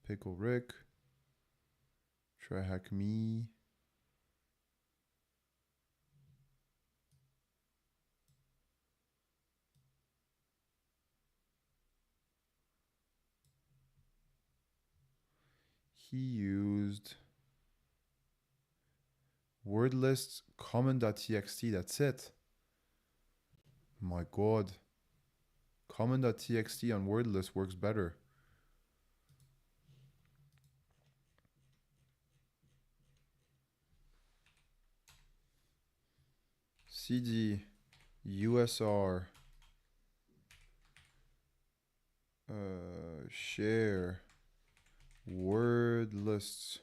Pickle Rick. Try hack me. He used word lists common.txt. That's it. My god. Common.txt on word list works better. cd usr share word lists.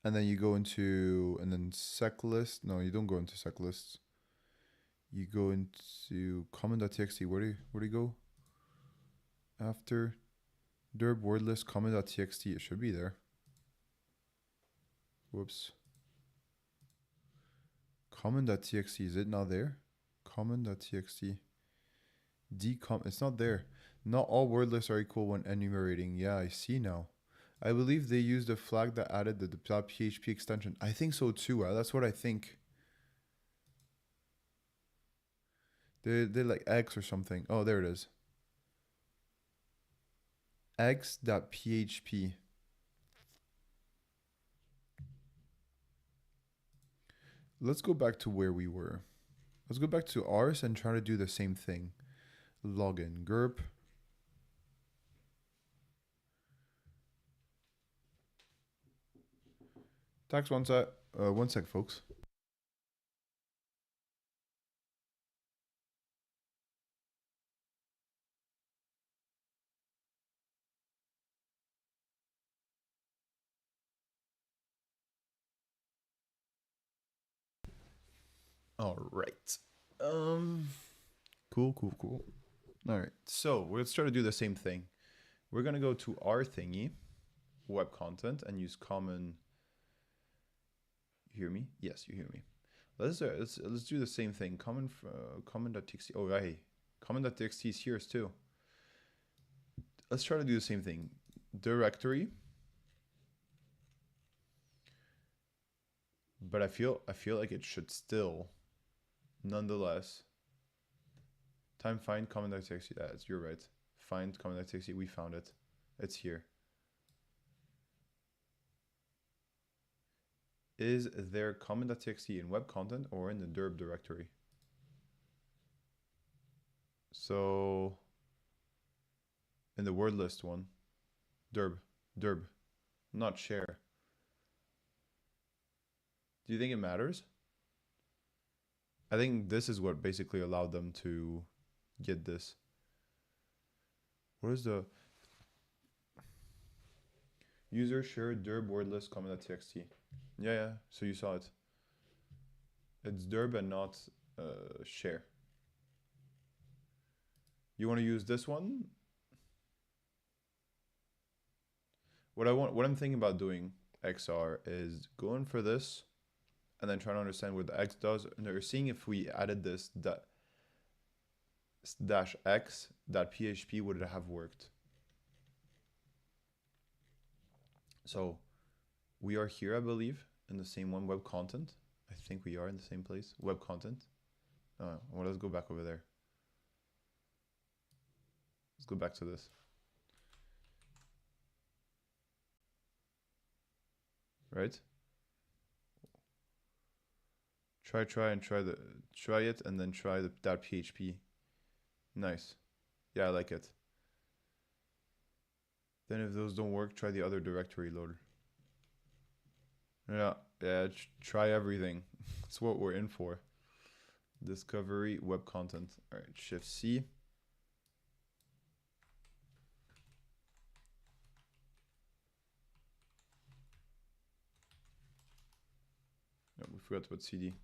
And then you go into, and then sec list. No, you don't go into sec lists. You go into common.txt. Where do you go? After derb word list common.txt. It should be there. Whoops. Common.txt. Is it not there? Common.txt. It's not there. Not all word lists are equal when enumerating. Yeah, I see now. I believe they used a flag that added the .php extension. I think so too. That's what I think. They're like X or something. Oh, there it is. X.php. let's go back to where we were. Let's go back to ours and try to do the same thing. Login GURP. Tax one sec, folks. All right. Cool. All right. So let's try to do the same thing. We're gonna go to our thingy, web content, and use common. You hear me? Yes, you hear me. Let's do the same thing. Common.txt. Oh, right. Common.txt is here too. Let's try to do the same thing. Directory. But I feel like it should still, nonetheless. Time find common.txt. Yes, you're right. Find common.txt. We found it. It's here. Is there common.txt in web content or in the derb directory? So in the word list one, derb, not share. Do you think it matters? I think this is what basically allowed them to get this. What is the user share derb word list common.txt? Yeah, so you saw it. It's derb and not share. You want to use this one? What I'm thinking about doing XR is going for this and then trying to understand what the X does. And they're seeing if we added this -x .php would it have worked. So we are here, I believe, in the same one, web content. I think we are in the same place, web content. Well, let's go back over there. Let's go back to this. Right? Try it and then try the .php. Nice. Yeah, I like it. Then if those don't work, try the other directory loader. Yeah, try everything. That's what we're in for. Discovery, web content. All right, Shift C. No, we forgot to put CD.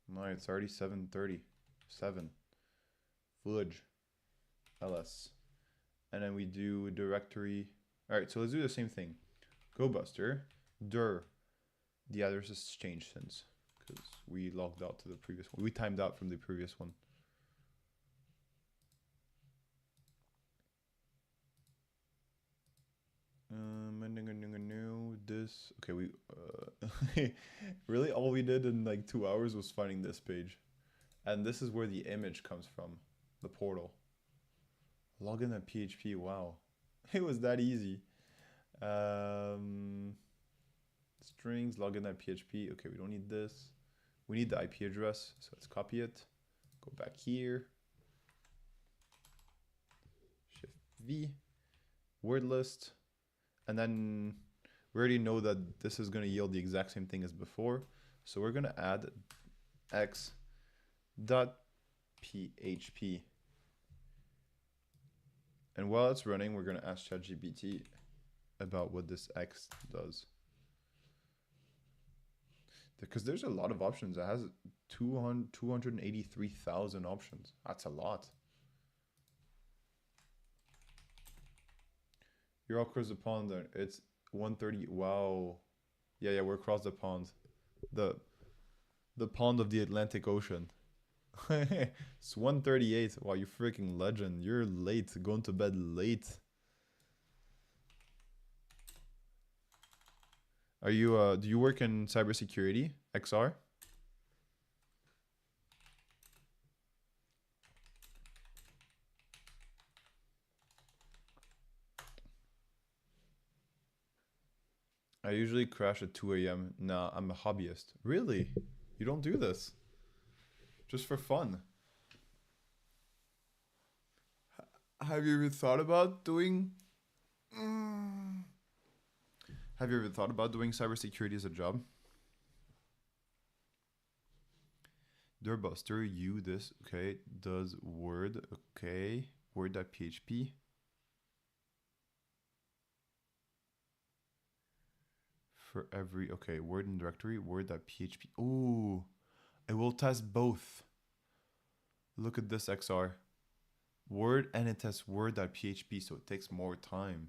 No, it's already 7:30. 7. Fudge. ls. And then we do directory. All right, so let's do the same thing. GoBuster, dir. The address has changed since, because we logged out to the previous one. We timed out from the previous one. This. Okay, we really all we did in like 2 hours was finding this page, and this is where the image comes from, the portal. Login at PHP. Wow, it was that easy. Strings login at PHP. Okay, we don't need this. We need the IP address, so let's copy it. Go back here. Shift V. Word list, and then we already know that this is going to yield the exact same thing as before. So we're going to add x.php. And while it's running, we're going to ask ChatGPT about what this X does. Because there's a lot of options. It has 283,000 options. That's a lot. You're all across the pond there. It's 1:30. Wow. Yeah, we're across the pond. The pond of the Atlantic Ocean. It's 1:38. Wow, you freaking legend. You're late. Going to bed late. Are you do you work in cybersecurity, XR? I usually crash at 2 a.m. Nah, I'm a hobbyist. Really? You don't do this? Just for fun? Have you ever thought about doing... Have you ever thought about doing cybersecurity as a job? Doorbuster, you, this, okay. Does Word, okay. Word.php. For every, okay, Word and directory, Word.php. Ooh, I will test both. Look at this XR. Word and it tests Word.php, so it takes more time.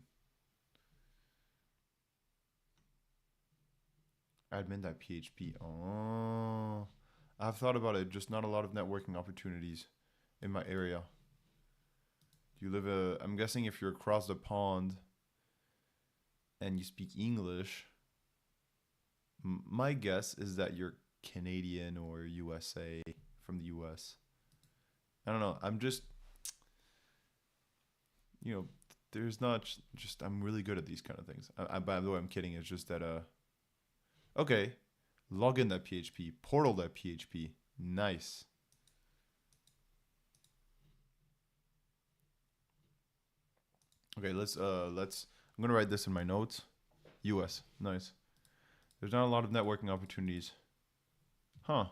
Admin.php. Oh, I've thought about it. Just not a lot of networking opportunities in my area. Do you live I'm guessing if you're across the pond and you speak English, my guess is that you're Canadian or USA, from the US. I don't know. I'm just, you know, there's not just, I'm really good at these kind of things. By the way, I'm kidding. It's just that, okay. Login.php, portal.php. Nice. Okay, let's, I'm going to write this in my notes. US. Nice. There's not a lot of networking opportunities. Huh.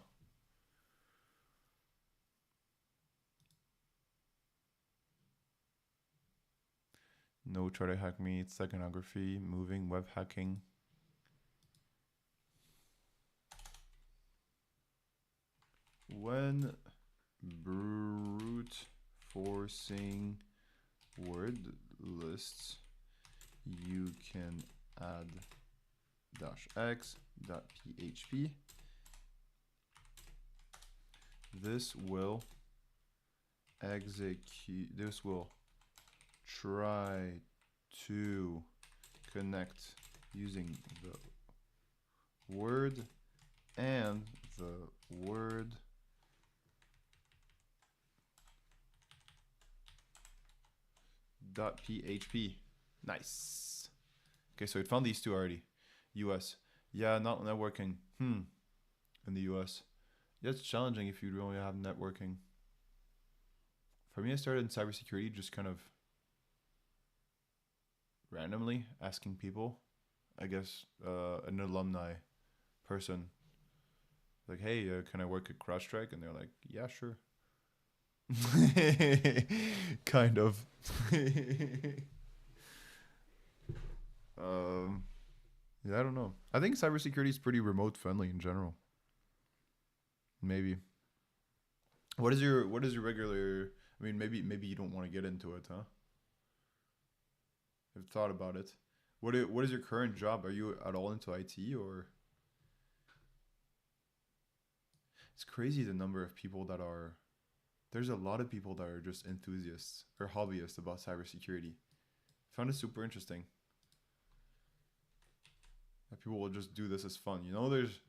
No, try to hack me. It's iconography, moving, web hacking. When brute forcing word lists, you can add -x.php. This will execute, this will try to connect using the word and the word .php. Nice. Okay, so it found these two already. US. Yeah, not networking. In the US. Yeah, it's challenging if you don't have networking. For me, I started in cybersecurity just kind of randomly asking people. I guess an alumni person. Like, hey, can I work at CrowdStrike? And they're like, yeah, sure. Kind of. Yeah, I don't know. I think cybersecurity is pretty remote friendly in general. Maybe. What is your regular? I mean, maybe you don't want to get into it, huh? I've thought about it. What is your current job? Are you at all into IT or? It's crazy the number of people that are. There's a lot of people that are just enthusiasts or hobbyists about cybersecurity. I found it super interesting. That people will just do this as fun. You know, there's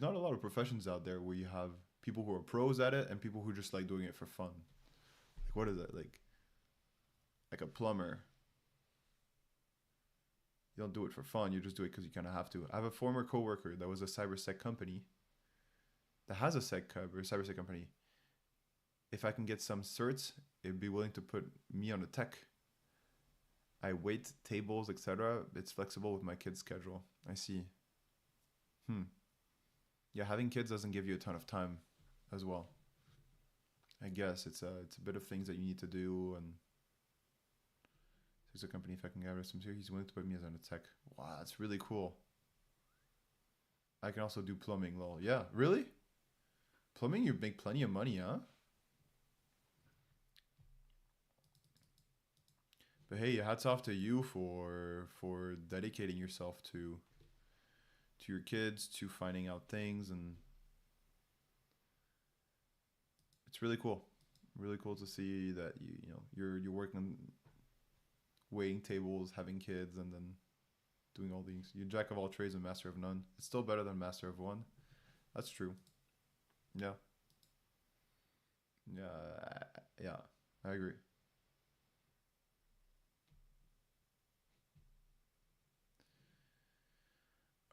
not a lot of professions out there where you have people who are pros at it and people who just like doing it for fun. Like, what is that? Like a plumber. You don't do it for fun. You just do it because you kind of have to. I have a former coworker that was a cybersec company that has a cybersec company. If I can get some certs, it'd be willing to put me on the tech. I wait tables, etc. It's flexible with my kids' schedule. I see. Yeah, having kids doesn't give you a ton of time as well. I guess it's a bit of things that you need to do. And there's a company, if I can gather some here, he's willing to put me as on a tech. Wow, that's really cool. I can also do plumbing, lol. Yeah, really? Plumbing, you make plenty of money, huh? But hey, hats off to you for dedicating yourself to your kids, to finding out things, and it's really cool. Really cool to see that you're working on waiting tables, having kids, and then doing all these. You're jack of all trades and master of none. It's still better than master of one. That's true. Yeah. Yeah, I agree.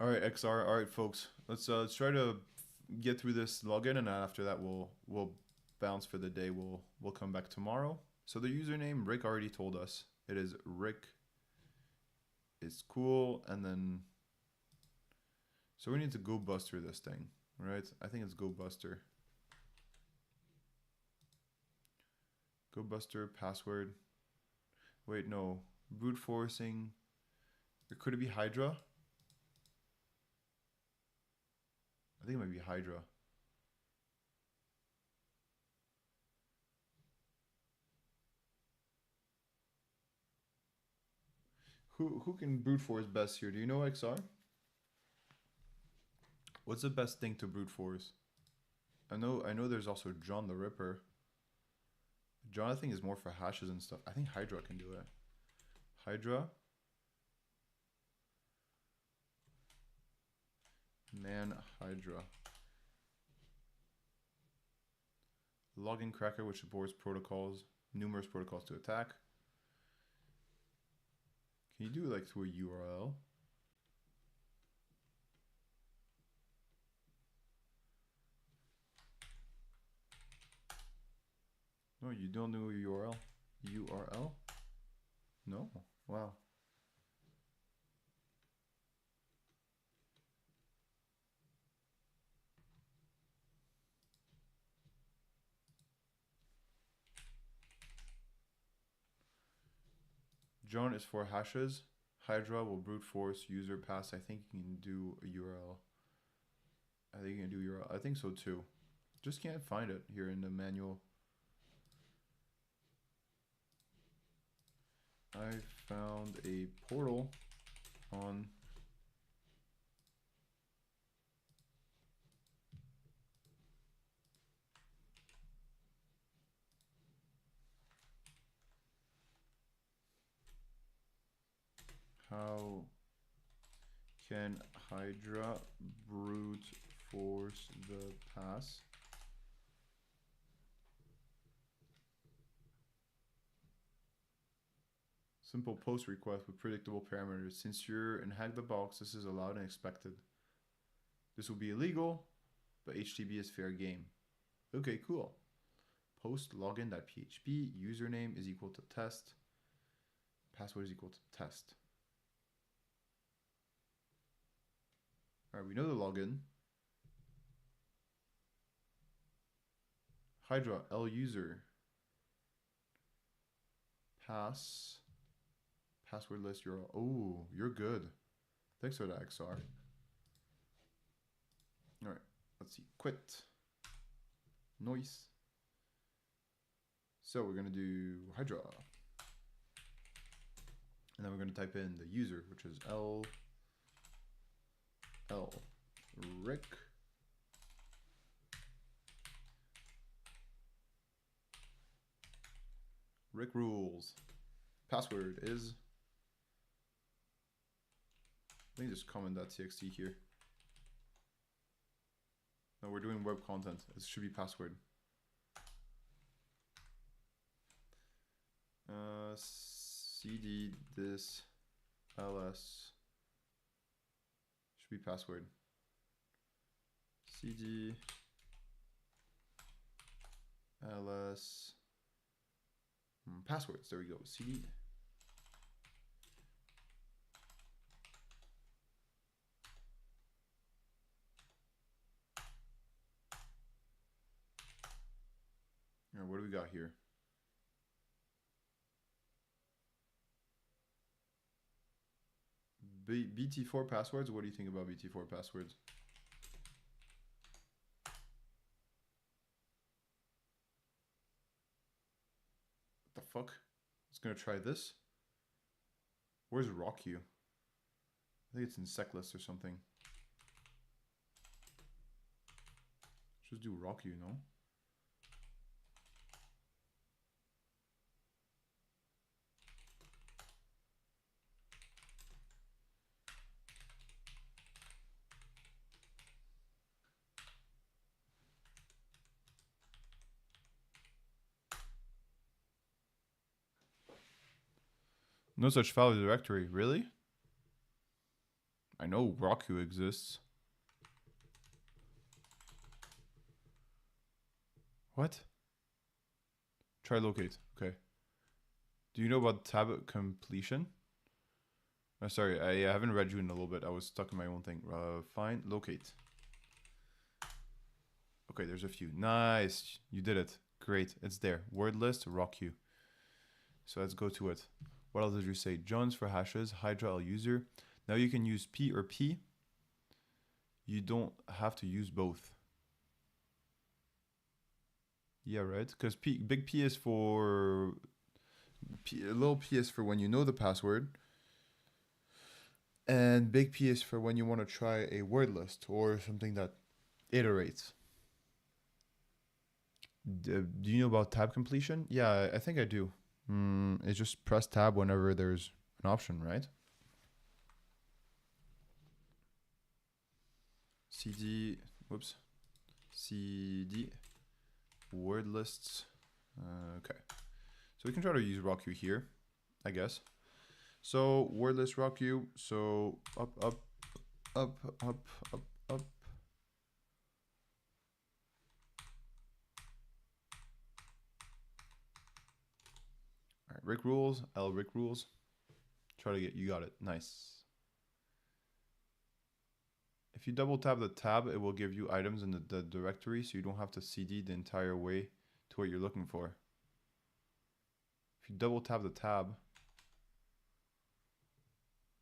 All right, XR. All right, folks. Let's try to get through this login, and after that, we'll bounce for the day. We'll come back tomorrow. So the username Rick already told us. It is Rick. It's cool, and then so we need to go buster this thing, right? I think it's go buster. Go buster password. Wait, no. Brute forcing. Or could it be Hydra? I think it might be Hydra. Who can brute force best here? Do you know, XR? What's the best thing to brute force? I know there's also John the Ripper. John I think is more for hashes and stuff. I think Hydra can do it. Hydra. Man Hydra. Login cracker which supports protocols, numerous protocols to attack. Can you do it like through a URL? No, you don't know URL. URL? No. Wow. John is for hashes. Hydra will brute force user pass. I think you can do a URL. I think you can do URL. I think so too. Just can't find it here in the manual. I found a portal on how can Hydra brute force the pass. Simple post request with predictable parameters. Since you're in Hack the Box, this is allowed and expected. This will be illegal, but HTTP is fair game. Okay, cool. Post login.php, username is equal to test, password is equal to test. All right, we know the login. Hydra, L user, password list URL. Oh, you're good. Thanks for that, XR. All right, let's see. Quit. Noise. So we're gonna do Hydra. And then we're gonna type in the user, which is Rick. Rick rules. Password is, let me just comment.txt here. No, we're doing web content. It should be password. CD this ls should be password. CD ls passwords. There we go. CD. All right, what do we got here? BT4 passwords. What do you think about BT4 passwords? What the fuck? It's gonna try this. Where's RockU? I think it's in SecList or something. Just do RockU, no? No such file directory. Really? I know Roku exists. What? Try locate. Okay. Do you know about tab completion? Sorry, I haven't read you in a little bit. I was stuck in my own thing. Find, locate. Okay, there's a few. Nice. You did it. Great. It's there. Word list, Roku. So let's go to it. What else did you say? Jones for hashes, Hydra L user. Now you can use P or P. You don't have to use both. Yeah, right? Because big P is for... little P is for when you know the password. And big P is for when you want to try a word list or something that iterates. Do you know about tab completion? Yeah, I think I do. It's just press tab whenever there's an option, right? CD, whoops. CD, word lists. Okay. So we can try to use Roku here, I guess. So word list Roku. So up, up, up, up, up, up. All right, Rick rules, L Rick rules. Try to get, you got it, nice. If you double tap the tab, it will give you items in the directory, so you don't have to CD the entire way to what you're looking for. If you double tap the tab,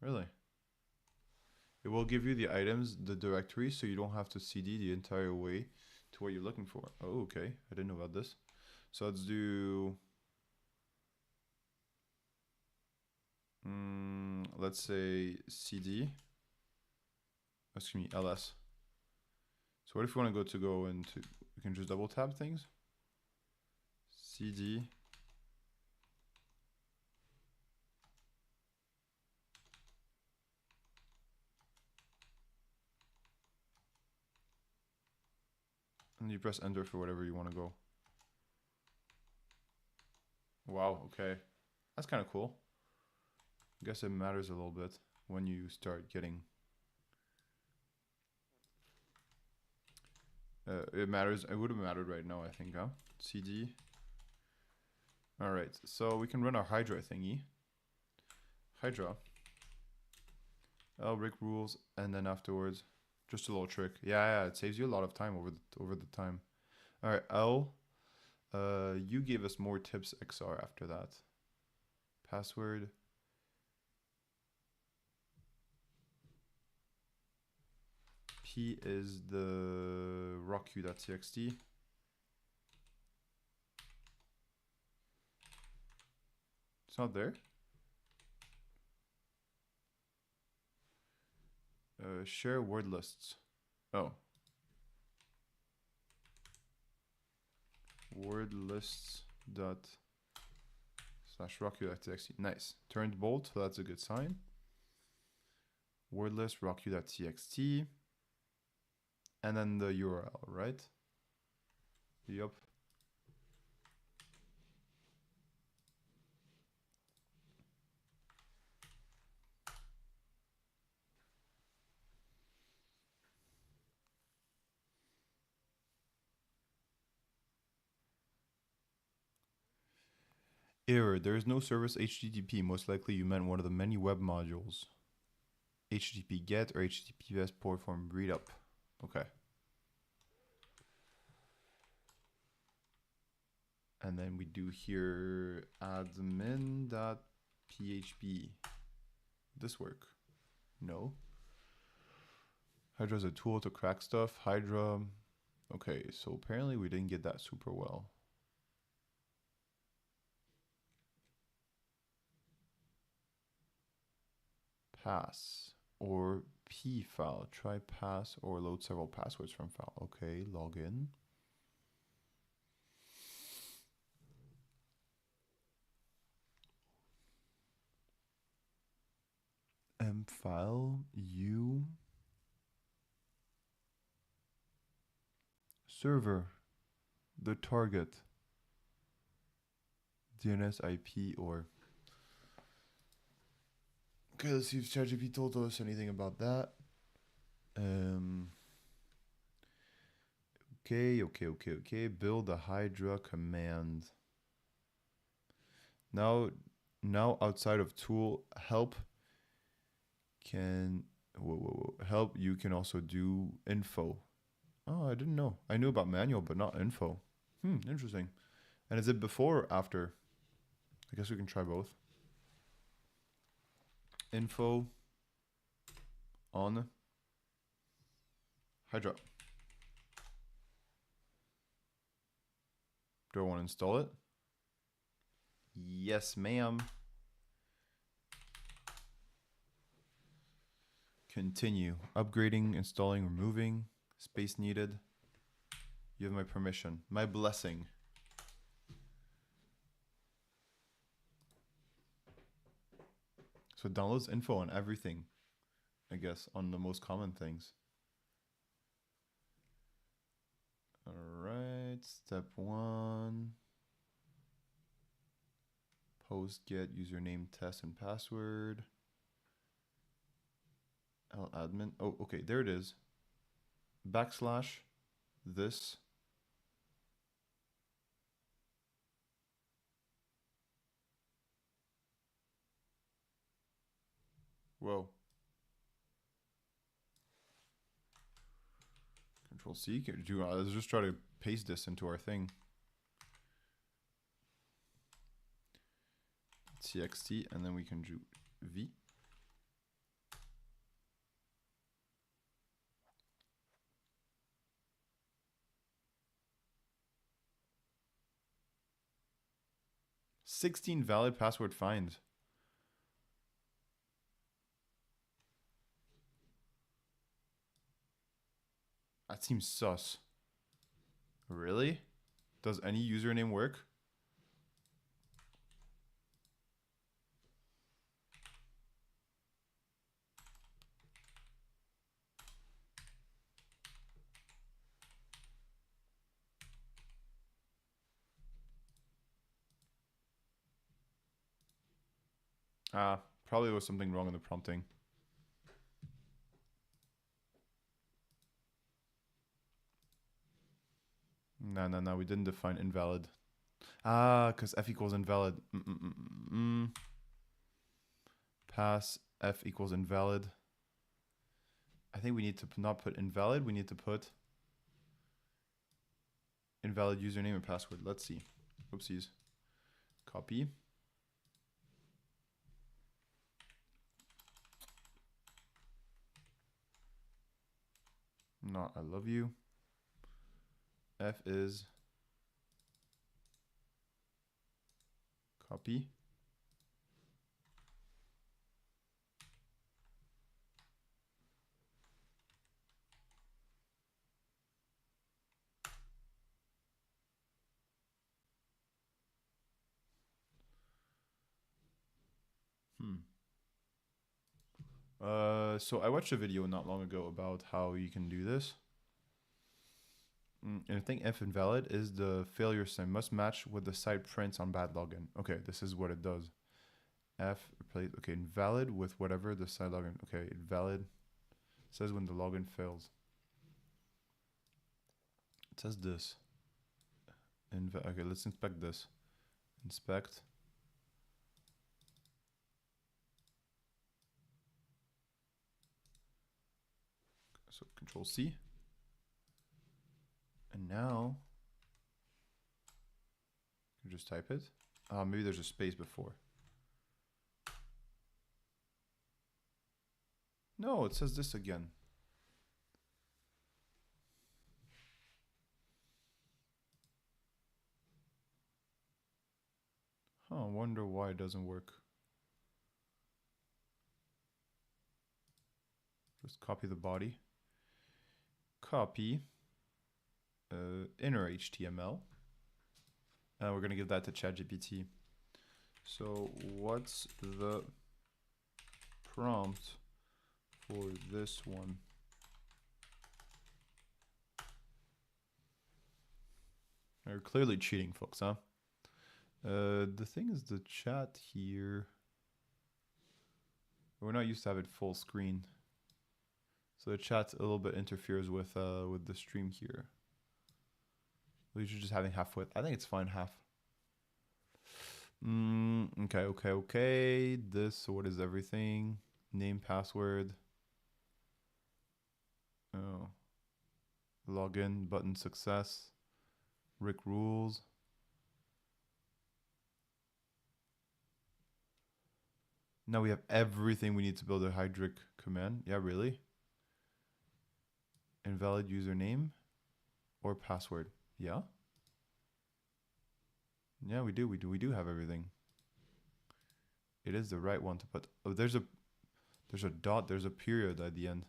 really? It will give you the items, the directory, so you don't have to CD the entire way to what you're looking for. Oh, okay. I didn't know about this. So let's do... let's say CD. Excuse me, LS. So what if we want to go into... We can just double tab things. CD. And you press enter for whatever you want to go. Wow, okay. That's kind of cool. I guess it matters a little bit when you start getting... it matters. It would have mattered right now, I think, huh? CD. All right, so we can run our Hydra thingy. Hydra. Rick rules, and then afterwards, just a little trick. Yeah, it saves you a lot of time over the time. All right, L. You gave us more tips XR after that. Password. P is the Roku.txt. It's not there. Share word lists. Oh. Word lists dot slash Roku.txt. Nice. Turned bold, so that's a good sign. Word list Roku.txt. And then the URL, right? Yup. Error. There is no service HTTP. Most likely you meant one of the many web modules. HTTP GET or HTTPS port form read up. Okay. And then we do here admin.php. This work? No. Hydra is a tool to crack stuff. Hydra. Okay, so apparently we didn't get that super well. Pass or P file. Try pass or load several passwords from file. Okay, login. M file U server, the target, DNS IP or Okay, let's see if ChatGPT told us anything about that. Okay. Build a Hydra command. Now outside of tool help can help you can also do info. Oh, I didn't know. I knew about manual, but not info. Interesting. And is it before or after? I guess we can try both. Info on Hydra. Do I want to install it? Yes, ma'am. Continue. Upgrading, installing, removing. Space needed. You have my permission. My blessing. So it downloads info on everything, I guess, on the most common things. All right, step 1. Post get username, test, and password. Admin. Oh, okay, there it is. Backslash this. Whoa. Control C. Let's just try to paste this into our thing. TXT, and then we can do V. $16 valid password find. That seems sus. Really? Does any username work? Probably was something wrong in the prompting. No, we didn't define invalid. Because F equals invalid. Pass F equals invalid. I think we need to not put invalid. We need to put invalid username and password. Let's see. Oopsies. Copy. Not I love you. F is copy. So I watched a video not long ago about how you can do this. And I think F invalid is the failure sign must match what the site prints on bad login. Okay, this is what it does. F replace invalid with whatever the site login. Okay, invalid says when the login fails. It says this. Okay, let's inspect this. Inspect. So Control C. And now you just type it. Maybe there's a space before. No, it says this again. I wonder why it doesn't work. Just copy the body. Copy inner HTML. And we're going to give that to ChatGPT. So what's the prompt for this one? They're clearly cheating, folks, huh? The thing is, the chat here We're not used to have it full screen. So the chat a little bit interferes with the stream here. We should just having half width. I think it's fine, half. Okay. This, so what is everything? Name, password. Oh. Login, button success. Rick rules. Now we have everything we need to build a Hydric command. Yeah, really? Invalid username or password. Yeah? Yeah, we do. We do have everything. It is the right one to put. Oh, there's a dot, there's a period at the end.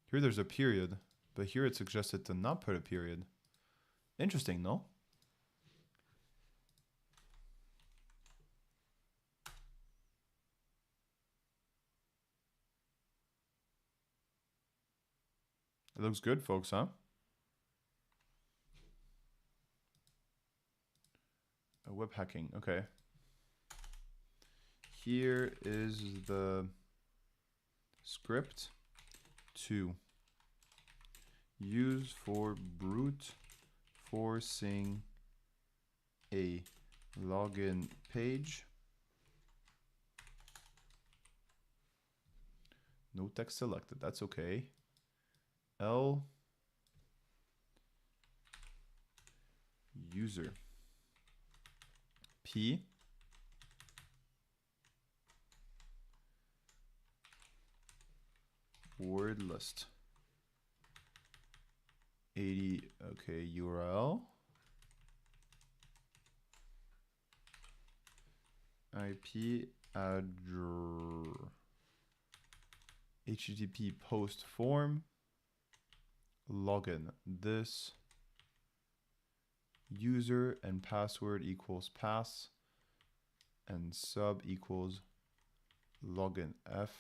Here there's a period, but here it's suggested to not put a period. Interesting, no? It looks good, folks, huh? Web hacking, okay. Here is the script to use for brute forcing a login page. No text selected, that's okay. L user P word list 80, okay, URL IP address HTTP post form login. This user and password equals pass and sub equals login F.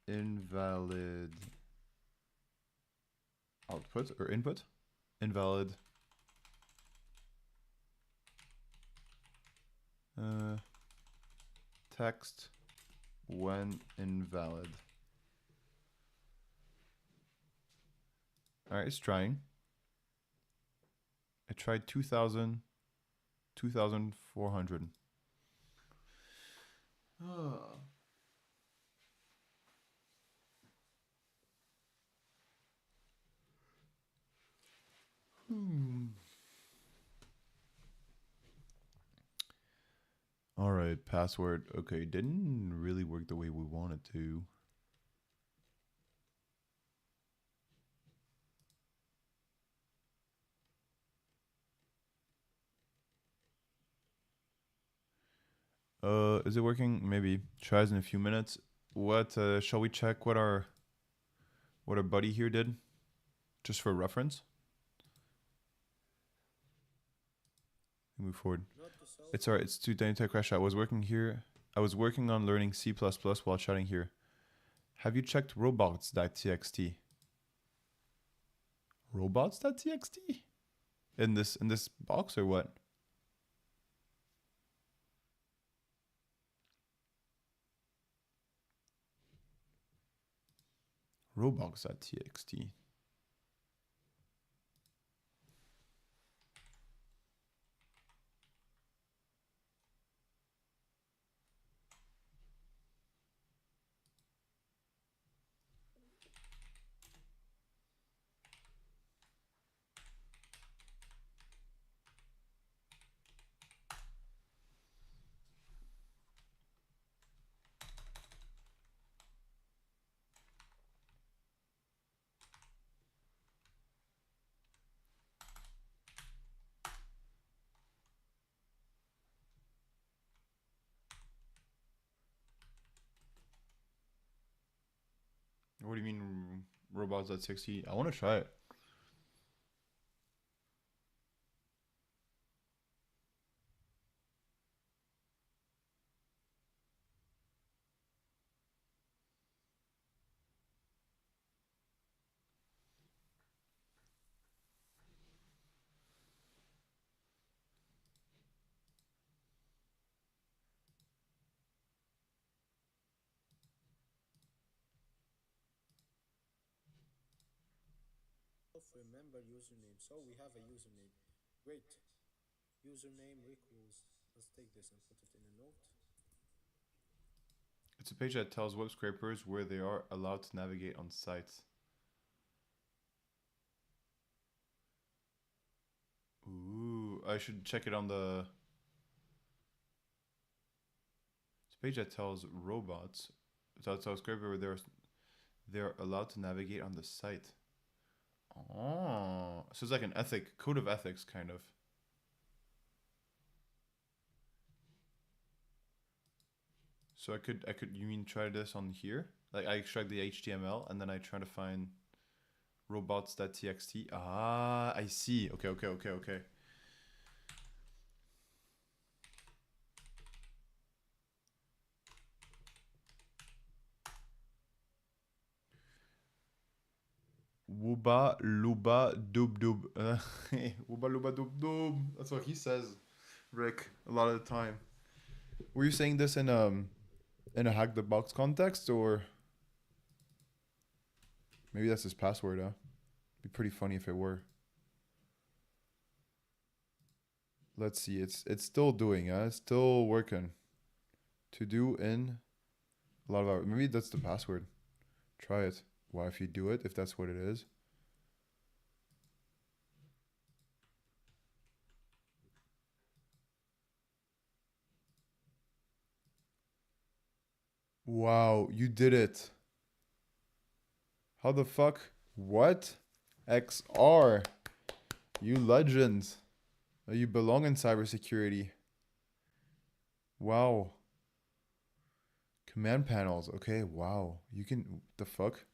Invalid output or input. Invalid text when invalid. All right, it's trying. I tried 2,000, 2,400. All right, password. Okay, didn't really work the way we wanted to. Is it working? Maybe. Tries in a few minutes. What shall we check what our buddy here did? Just for reference. Move forward. It's alright, it's too tiny to crash out. I was working here. I was working on learning C++ while chatting here. Have you checked robots.txt? Robots.txt? In this box or what? Robots.txt. What do you mean robots.txt? I want to try it.
remember username. So we have a username. Great. Username equals. Let's take this and put it in a note.
It's a page that tells web scrapers where they are allowed to navigate on sites. Ooh, I should check it on the... It's a page that tells robots, that tells scraper where they're allowed to navigate on the site. Oh, so it's like an code of ethics kind of. So I could, you mean try this on here? Like I extract the HTML and then I try to find robots.txt. Ah, I see. Okay. Wooba luba doob doob. Wooba luba doob doob. That's what he says, Rick, a lot of the time. Were you saying this in a hack the box context, or maybe that's his password? Be pretty funny if it were. Let's see. It's still doing. It's still working. To do in a lot of hours. Maybe that's the password. Try it. Why, if you do it, if that's what it is. Wow, you did it. How the fuck? What? XR. You legend. You belong in cybersecurity. Wow. Command panels. Okay, wow. You can... The fuck?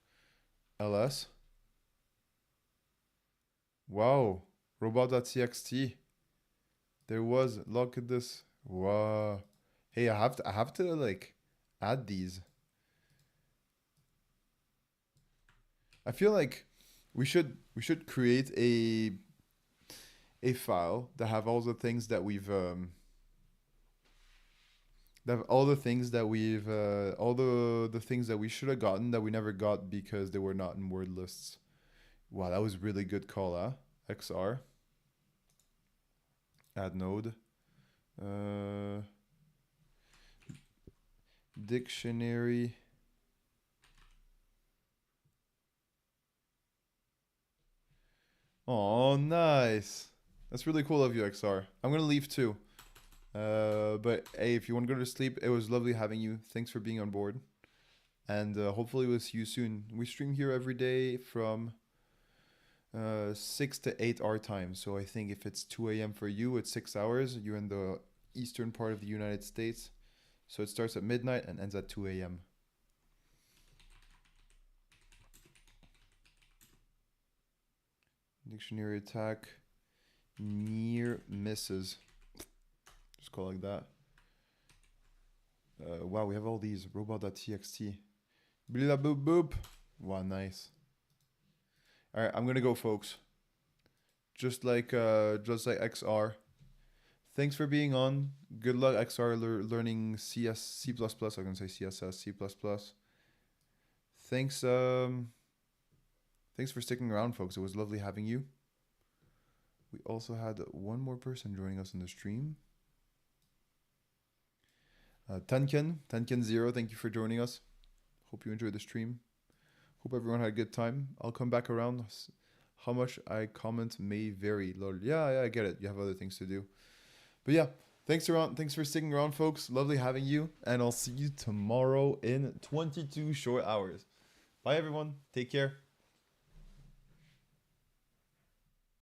LS. Wow. Robot.txt. There was... Look at this. Wow. Hey, I have to like add these. I feel like we should create a file that have all the things that we've all the things that we should have gotten that we never got because they were not in word lists. Wow, that was really good call, huh? XR. Add node. Dictionary. Oh, nice. That's really cool of you, XR. I'm gonna leave too. But hey, if you want to go to sleep, it was lovely having you. Thanks for being on board. And hopefully we'll see you soon. We stream here every day from 6 to 8 our time. So I think if it's 2 a.m. for you, it's 6 hours. You're in the eastern part of the United States. So it starts at midnight and ends at 2 a.m. Dictionary attack. Near misses. Just call it like that. Wow, we have all these. Robot.txt. Blah boop boop. Wow, nice. Alright, I'm gonna go, folks. Just like XR. Thanks for being on. Good luck, XR, learning C++. I was gonna say CSS, C++. Thanks, thanks for sticking around, folks. It was lovely having you. We also had one more person joining us in the stream. Tenken0, thank you for joining us. Hope you enjoyed the stream. Hope everyone had a good time. I'll come back around. How much I comment may vary. Lol. Yeah, I get it. You have other things to do. But yeah, thanks for sticking around, folks. Lovely having you. And I'll see you tomorrow in 22 short hours. Bye, everyone. Take care.